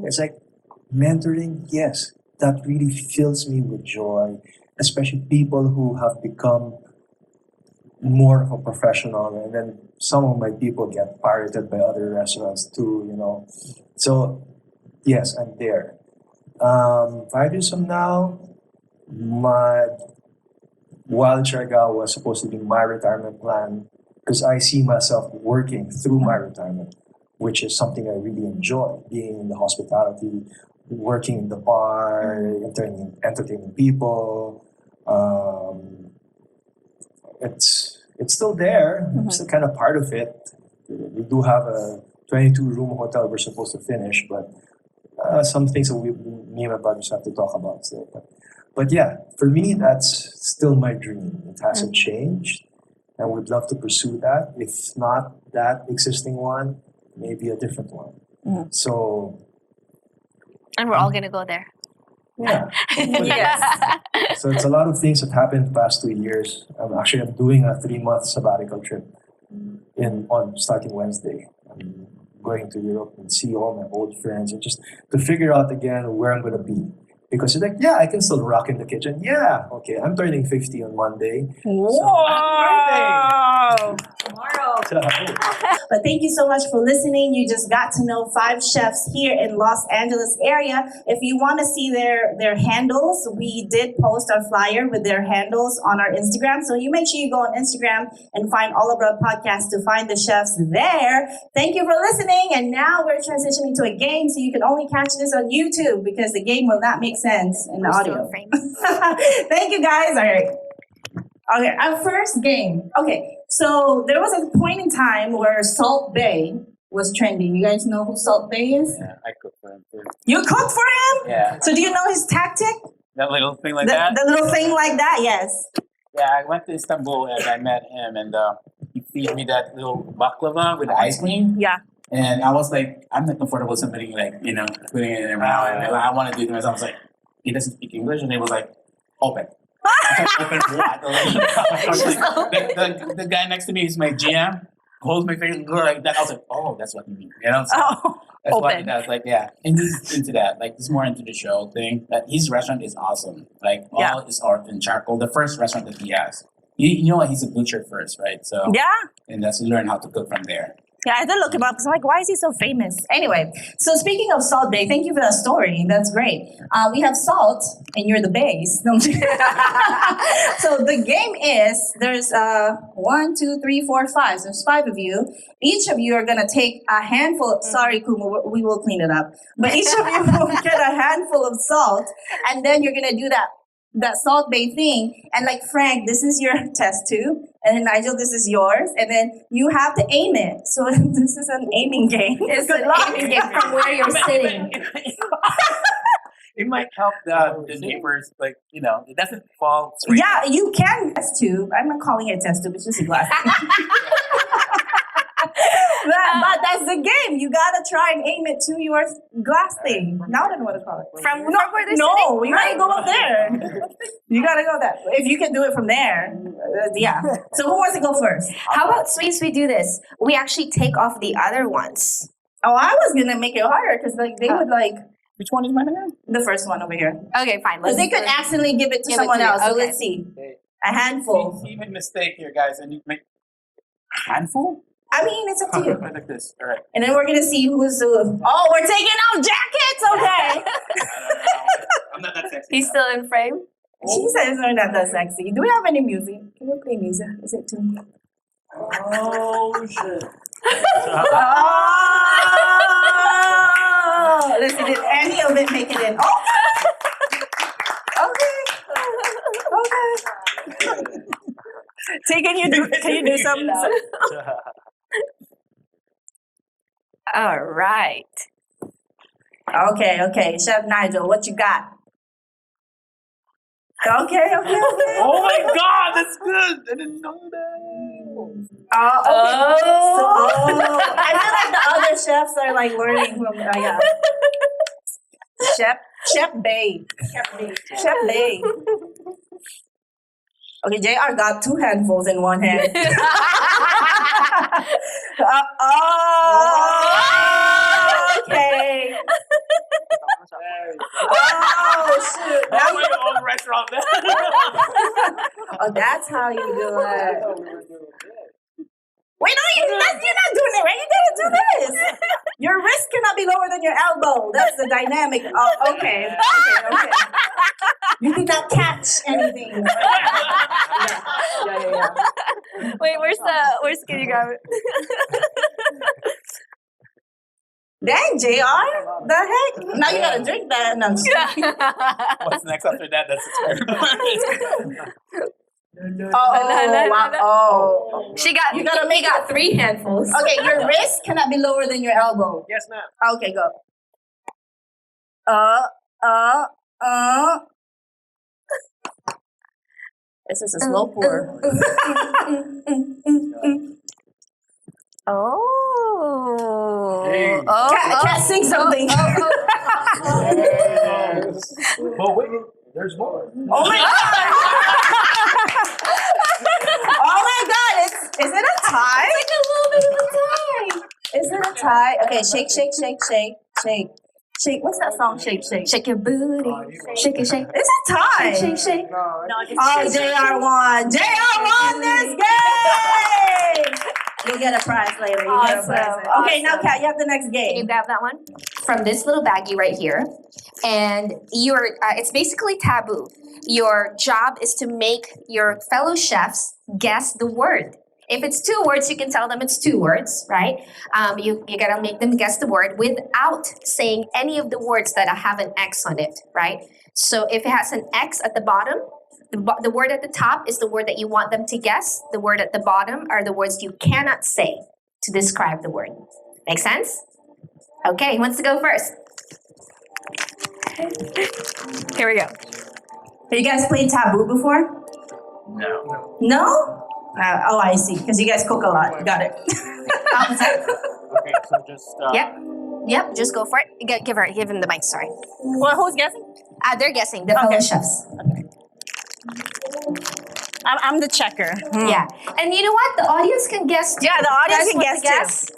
It's like mentoring, yes, that really fills me with joy, especially people who have become more of a professional, and then some of my people get pirated by other restaurants too, you know. So yes, I'm there. 5 years from now, my Wild Charga was supposed to be my retirement plan because I see myself working through my retirement, which is something I really enjoy, being in the hospitality, working in the bar, entertaining people. It's still there. I'm still kind of part of it. We do have a 22-room hotel we're supposed to finish, but some things that me and my brothers have to talk about still. But yeah, for me, that's still my dream. It hasn't changed. I would love to pursue that. If not that existing one, maybe a different one. So, And we're all gonna go there. yeah. Yes. So it's a lot of things that happened the past 2 years. I'm doing a 3-month sabbatical trip on starting Wednesday. I'm going to Europe and see all my old friends and just to figure out again where I'm gonna be. Because you're like, yeah, I can still rock in the kitchen. Yeah, okay, I'm turning 50 on Monday. Whoa! Tomorrow. But thank you so much for listening. You just got to know 5 chefs here in Los Angeles area. If you want to see their handles, we did post our flyer with their handles on our Instagram. So you make sure you go on Instagram and find All Abroad Podcast to find the chefs there. Thank you for listening. And now we're transitioning to a game, so you can only catch this on YouTube because the game will not make sense in the audio. Thank you, guys. All right. Okay, our first game. Okay, so there was a point in time where Salt Bay was trending. You guys know who Salt Bay is? Yeah, I cook for him too. You cook for him? Yeah. So do you know his tactic? That little thing like that? The little thing like that, yes. Yeah, I went to Istanbul and I met him and he feed me that little baklava with the ice cream. Yeah. And I was like, I'm not comfortable with somebody like, you know, putting it in their mouth. And I want to do it myself. I was like, he doesn't speak English. And he was like, open. Open what? The guy next to me is my GM. Holds my face like that. I was like, oh, that's what you mean. You know? So that's what he does. Like, yeah. And he's into that. Like, he's more into the show thing. That his restaurant is awesome. Like, all his art in charcoal. The first restaurant that he has. You know what? He's a butcher first, right? So yeah. And that's learn how to cook from there. Yeah, I did look him up because I'm like, why is he so famous? Anyway, so speaking of Salt Bay, thank you for that story. That's great. We have salt, and you're the base. No, so the game is there's 1, 2, 3, 4, 5. So there's 5 of you. Each of you are gonna take a handful. Sorry, KUMU, we will clean it up. But each of you will get a handful of salt, and then you're gonna do that Salt Bay thing. And like, Frank, this is your test tube. And then Nigel, this is yours. And then you have to aim it. So this is an aiming game. It's an aiming game from where you're sitting. It might help the neighbors, like, you know, it doesn't fall straight. Yeah, you can test tube. I'm not calling it a test tube. It's just a glass. But that's the game. You gotta try and aim it to your glass thing. Now I don't know what to call it. From where they're sitting? No, you gotta go up there. You gotta go there. If you can do it from there, yeah. So who wants to go first? How about we do this? We actually take off the other ones. Oh, I was gonna make it harder because like they would like. Which one is mine again? The first one over here. Okay, fine. Because they could accidentally give it to someone else. So let's see. A handful. See, make a mistake here, guys, and you make a handful. I mean, it's up to you. Like this. All right. And then we're gonna see who's the. Oh, we're taking out jackets. Okay. He's still in frame. She says we're not that sexy. Do we have any music? Can we play music? Is it too? Oh shit. Oh! Listen, did any of it make it in? Okay. Tay, can you do some? All right. Okay. Chef Nigel, what you got? Okay. Oh my god, that's good. I didn't know that. Oh, okay. So, I feel like the other chefs are like learning from. Yeah. Chef Bay. Okay, JR got 2 handfuls in one hand. Okay. Oh shoot! Now we own a restaurant. Oh, that's how you do it. Wait, no, you're not doing it right. You gotta do this. Your wrist cannot be lower than your elbow. That's the dynamic. Oh, okay. You did not catch anything. Yeah. Wait, where's can you grab it? Dang, JR? The heck? Now you gotta drink that. No, I'm just kidding. What's next after that? That's experiment. Oh. He got 3 handfuls. Okay, your wrist cannot be lower than your elbow. Yes, ma'am. Okay, go. This is a slow pour. Cat, sing something. Well, wait, there's more. Oh my god! Oh my god! Is it a tie? It's like a little bit of a tie. Is it a tie? Okay, shake. What's that song? Shake. Shake your booty. Shake it. It's a tie. Shake. Oh, JR won. JR won this game. You'll get a prize later. Okay, now Kat, you have the next game. Can you grab that one? From this little baggie right here. And it's basically taboo. Your job is to make your fellow chefs guess the word. If it's 2 words, you can tell them it's 2 words, right? You gotta make them guess the word without saying any of the words that have an X on it, right? So if it has an X at the bottom, the word at the top is the word that you want them to guess. The word at the bottom are the words you cannot say to describe the word. Make sense? Okay, who wants to go first? Here we go. Have you guys played Taboo before? No. No? Oh, I see. Because you guys cook a lot. Got it. Okay, so just. Yep, just go for it. Give him the mic, sorry. Well, who's guessing? They're guessing, the fellow chefs. Okay. I'm the checker. Yeah. And you know what? The audience can guess too. Yeah, the audience can guess too.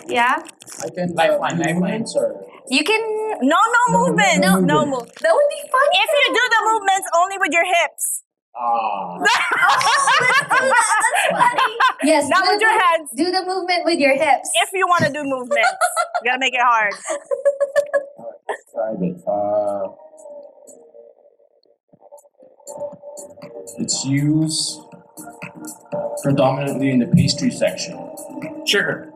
Yeah. I can lifeline, sir. You can. No movement. No move. That would be fun. If you do the movements only with your hips. Let's do that. That's funny. Yes. Not with your hands. Do the movement with your hips. If you want to do movements. You gotta make it hard. Try it. It's used predominantly in the pastry section. Sugar.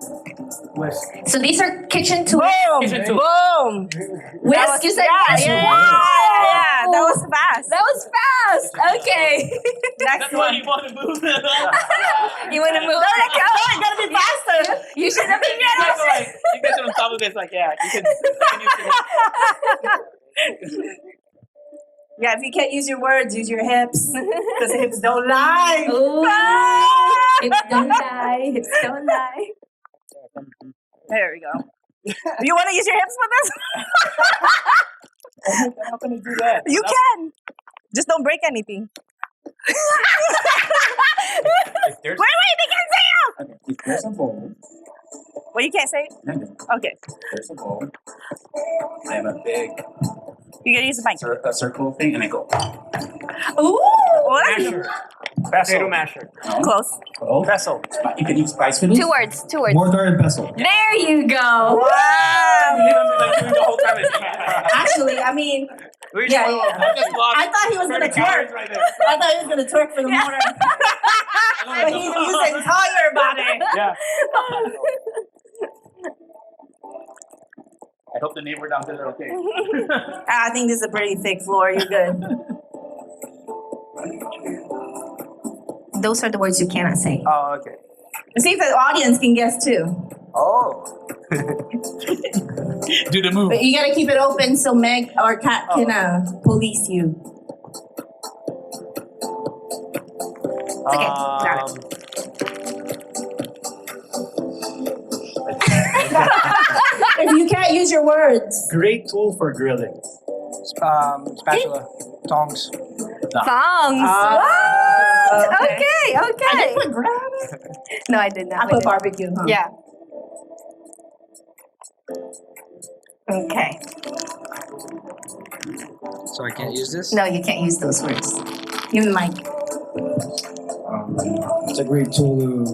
So these are kitchen tools. Boom. Whisk, you said whisk. Yeah, that was fast. That was fast. Okay. That's why you want to move it. You want to move? No, it gotta be faster. You should have been You guys are on top of this, like, yeah, you can use it. Yeah, if you can't use your words, use your hips. Because hips don't lie. Ooh. Hips don't lie. Hips don't lie. There we go. You want to use your hips with this? How can you do that? You can. Just don't break anything. Wait, they can't say it. Okay, if there's a bowl. Well, you can't say it? Okay. There's a bowl. I have a big You gotta use the mic. a circle thing, and I go. Ooh. Masher. Potato masher. Close. Oh, Vessel. you can use spice for this. 2 words. 2 words. Mortar and pestle. There you go. Wow. You don't be like doing the whole time. Actually, I mean, Yeah, yeah. I thought he was gonna twerk. Right there. I thought he was gonna twerk for the motor. But he's using entire body. Yeah. I hope the neighbor down there are okay. I think this is a pretty thick floor. You're good. Those are the words you cannot say. Oh, okay. See if the audience can guess too. Oh. Do the move. But you gotta keep it open so Meg or Kat can police you. Okay, got it. If you can't use your words. Great tool for grilling. Spatula. Tongs. Thongs. What? Okay, I okay. didn't put grab it. No, I did not. I put barbecue, huh? Yeah. Okay. So I can't use this? No, you can't use those words. Give me the mic. It's a great tool to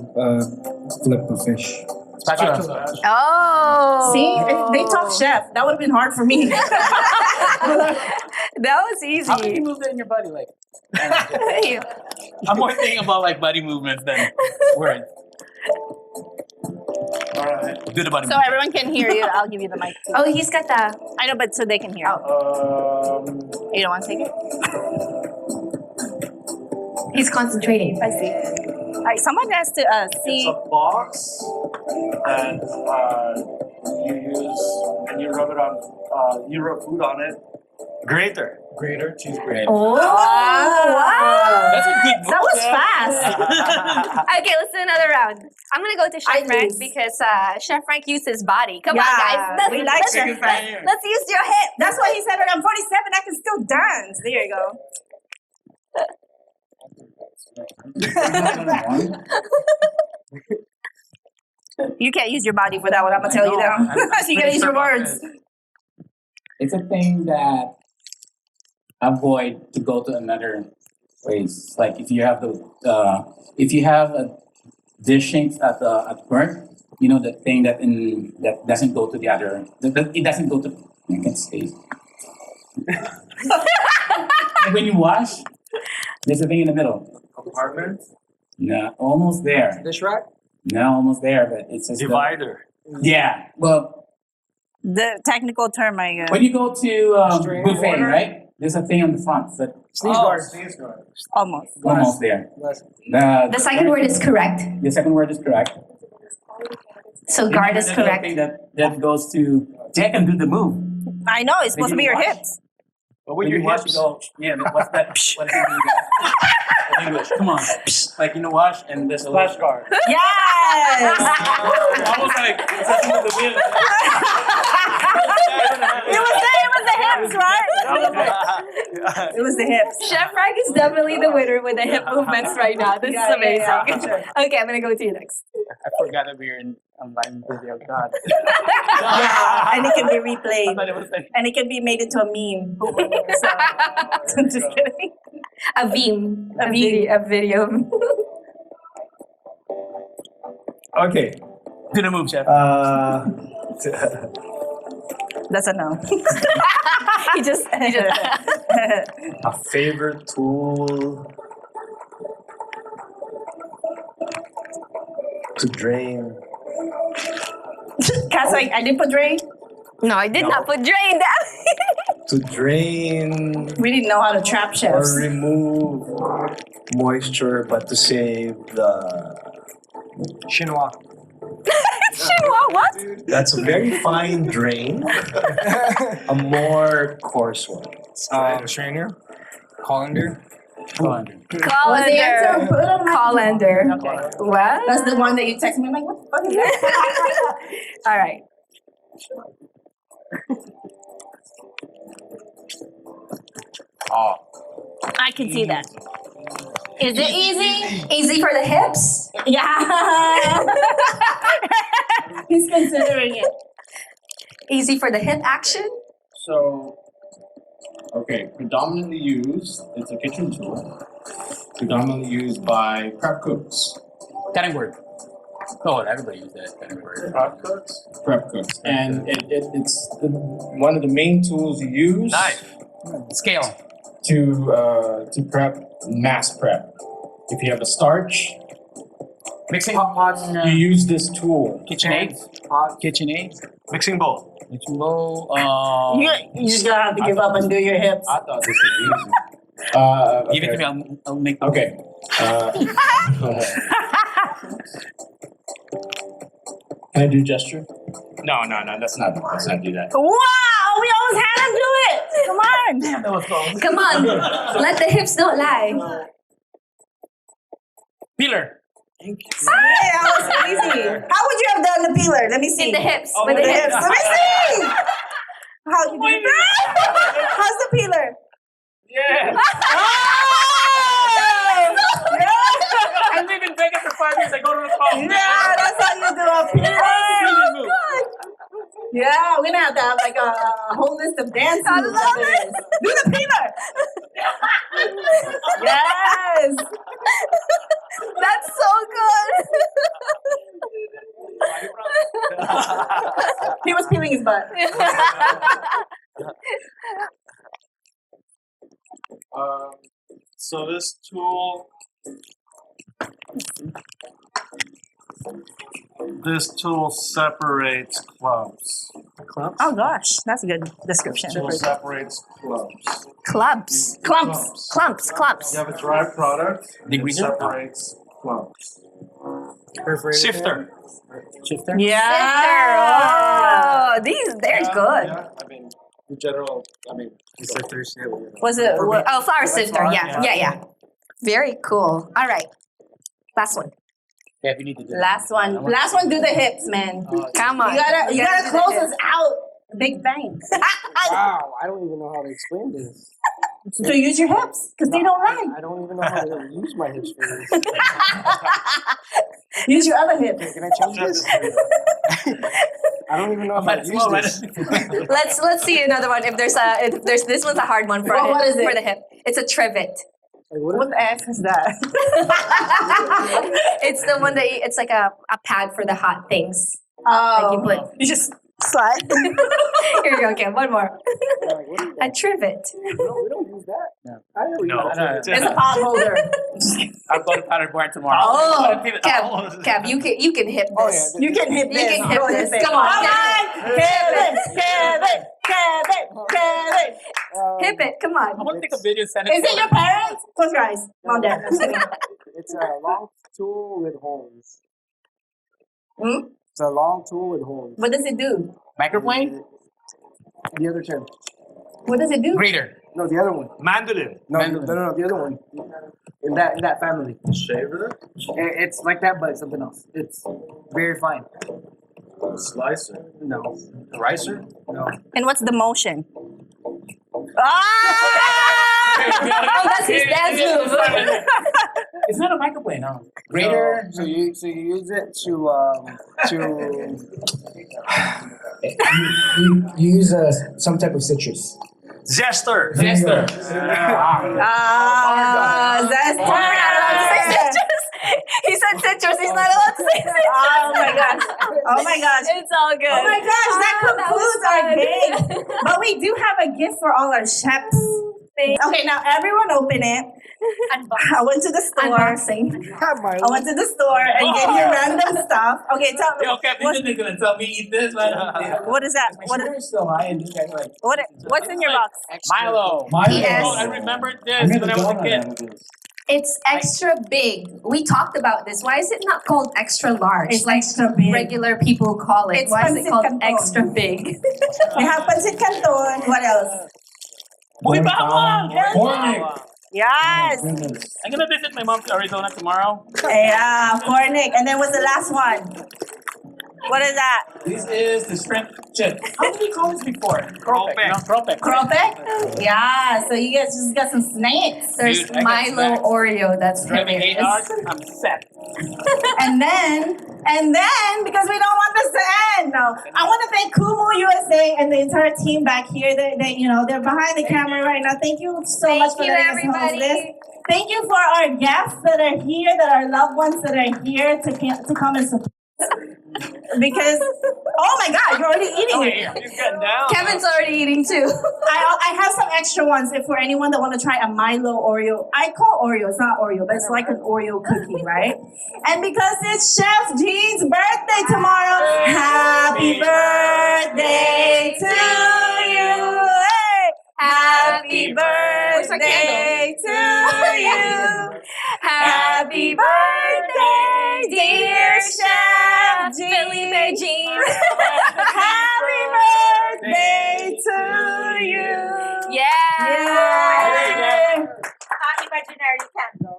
flip a fish. Spatula. Oh. See, if they talk chef. That would have been hard for me. That was easy. How can you move that in your body? Like, I'm more thinking about like body movements than words. All right. Do the body So everyone can hear you. I'll give you the mic too. Oh, he's got the. I know, but so they can hear. You don't want to take it? He's concentrating. I see. All right, someone has to see. It's a box that you use and you rub it on. You rub food on it. Grater. Cheese grater. Oh, wow. That's a good move. That was fast. Okay, let's do another round. I'm gonna go to Chef I Frank lose. because Chef Frank used his body. Come Yeah, on, guys. we like let's, Chef let's, Frank. let's use your hip. That's why he said, "When I'm 47, I can still dance." There you go. You can't use your body for that one. I'm gonna tell you now. So you gotta use your words. It's a thing that avoid to go to another place. Like if you have a dish sink at work, you know the thing that doesn't go to the other. It doesn't go to. I can't say. When you wash, there's a thing in the middle. Compartment. No, almost there. Dish rack? No, almost there, but it's just Divider. yeah. Well, The technical term, I guess. when you go to Strainer buffet, water? right? There's a thing on the front, but Sneeze guard. Almost. almost there. The second word is correct. The second word is correct. So guard is There's a correct. thing that goes to. They can do the move. I know it's supposed to be your hips. But When with your you wash, hips, you go. Yeah, but what's that? What does it mean? In English, come on. Like you know, wash and there's a splash guard. Yes. Almost like the wheel. It was the hips, right? It was the hips. Chef Frank is definitely the winner with the hip movements right now. This Yeah, is amazing. yeah, for sure. Okay, I'm gonna go to you next. I forgot that we were in online video. God. And it can be I replayed. thought it was like. And it can be made into a meme. So, I'm just kidding. A beam. A beam. A video. Okay. Do the move, chef. That's a no. he just. A favorite tool to drain. Cat's like, I didn't put drain. No, I did not put drain down. To drain We didn't know how to trap or chefs. remove moisture, but to save the chinois. Chinois, what? That's a very fine drain. A more coarse one. Strainer. Colander. What's the answer? Put it on my- Colander. Okay. What? That's the one that you text me. I'm like, what the fuck is that? All right. Oh. I can see that. Is it easy? Easy for the hips. Yeah. He's considering it. Easy for the hip action. So, okay, predominantly used, it's a kitchen tool, predominantly used by prep cooks. Cutting word. Oh, everybody uses that cutting word. Prep cooks? Prep cooks. And it's one of the main tools used Knife. Scale. To prep, mass prep. If you have a starch, Mixing. you use this tool. KitchenAid. KitchenAid. Mixing bowl. Mixing bowl. You just gotta have to give up and do your hips. I thought this was easy. Give it to me. I'll make. Okay. Can I do gesture? No, let's not do that. Wow, we almost had him do it. Come on. Damn, that was close. Come on, let the hips not lie. Peeler. Yeah, that was easy. How would you have done the peeler? Let me see. In the hips. Oh, with the With the hips. hips. Let me see. How you do that? How's the peeler? Yeah. Yeah. I live in Vegas for 5 years. I go to the club. Yeah, that's how you do a peeler. Yeah, we're gonna have to have like a whole list of dance moves after this. Do the peeler. Yes. That's so good. He was peeling his butt. So this tool, separates clumps. Oh gosh, that's a good description. Tool separates clumps. Clumps. Clumps. Clumps. Clumps. You have a dry product. It Degreaser? separates clumps. Shifter. Shifter. Yeah. Oh, they're good. Yeah, I mean, in general, Sifters. Yeah. Was it? Oh, flour sifter. flour, Yeah. Very cool. All right. Last one. Yeah, if you need to do Last one. Last one. Do the hips, man. Come on. You gotta do the close hips. us out. Big bang. Wow, I don't even know how to explain this. So use your hips, because they don't lie. I don't even know how to use my hips for this. Use your other hip. Can I change this? I don't even know how to use this. Let's see another one. If there's this one's a hard one for What is it? for the hip. It's a trivet. What the ass is that? It's the one that it's like a pad for the hot things. Oh, Like you put. you just slide. Here you go. Okay, one more. A trivet. No, we don't use that. No. I don't No, use no. It's a pot holder. I'm going to Paderborn tomorrow. Oh, Kev, you can hip this. Oh, yeah. You can hit You this. can hit Go this. hit it. Come on, Come on. Kevin. Hip it. Come on. I'm going to take a video and send it Is it your parents? Close your eyes. Mom, dad. It's a long tool with holes. Hmm? It's a long tool with holes. What does it do? Microplane? The other term. What does it do? Grater. No, the other one. Mandolin. No, the other one. In that family. Shaver, It's like that, but it's something else. It's very fine. slicer, No. ricer. No. And what's the motion? Ah! Oh, that's his dance move. It's not a microplane, no. Grater. So you use it to you use some type of citrus. Zester. Zester. Zester. He said citrus. He's not allowed to say citrus. Oh my gosh. Oh my gosh. It's all good. Oh my gosh, that concludes our fun. game. But we do have a gift for all our chefs. Okay, now everyone open it. I went to the store. Unboxing. I went to the store and gave you random stuff. Okay, tell me. Yo, Kev, you think they're going to tell me eat this? Man? What is that? What is so high and you guys are like, What's in your box? Milo. Yes. Oh, I remembered this when I was a kid. It's extra big. We talked about this. Why is it not called extra large? It's like extra big. regular people call it. It's Why is it pancit called canton. extra big? We have pancit canton. What else? Uy, bawang! Cornick. Yes. I'm going to visit my mom to Arizona tomorrow. Yeah, cornick. And then what's the last one? What is that? This is the shrimp chip. How did we call this before? Kropek. No, Kropek. Kropek? Yeah, so you guys just got some snakes. There's Dude, I got Milo snacks. Oreo. That's Driving 8 hilarious. hours, I'm set. And then, because we don't want this to end, no, I want to thank KUMU USA and the entire team back here. They're behind the camera right now. Thank you so much for letting us host this. Thank you for our guests that are here, that are loved ones that are here to come and support Because, oh my God, you're already eating it. You're getting down. Kevin's already eating too. I have some extra ones if for anyone that want to try a Milo Oreo. I call Oreo, it's not Oreo, but it's like an Oreo cookie, right? And because it's Chef Jean's birthday tomorrow, happy birthday to you. Hey! Happy birthday to you. Happy birthday, dear Chef Felipe Jean. Happy birthday to you. Yeah. Imaginary candle.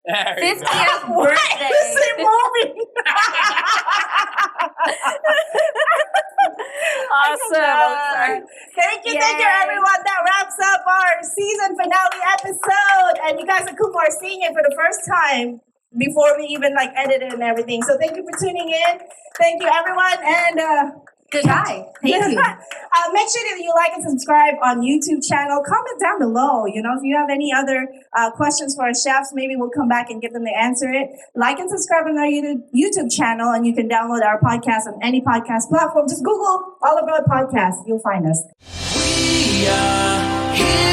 50th Why birthday. is it moving? Awesome. Thank you everyone. That wraps up our season finale episode. And you guys at KUMU are seeing it for the first time before we even like edit it and everything. So thank you for tuning in. Thank you everyone, and goodbye. Thank you. Make sure that you like and subscribe on YouTube channel. Comment down below. You know, if you have any other questions for our chefs, maybe we'll come back and get them to answer it. Like and subscribe on our YouTube channel, and you can download our podcast on any podcast platform. Just Google All About Podcast. You'll find us. We are here.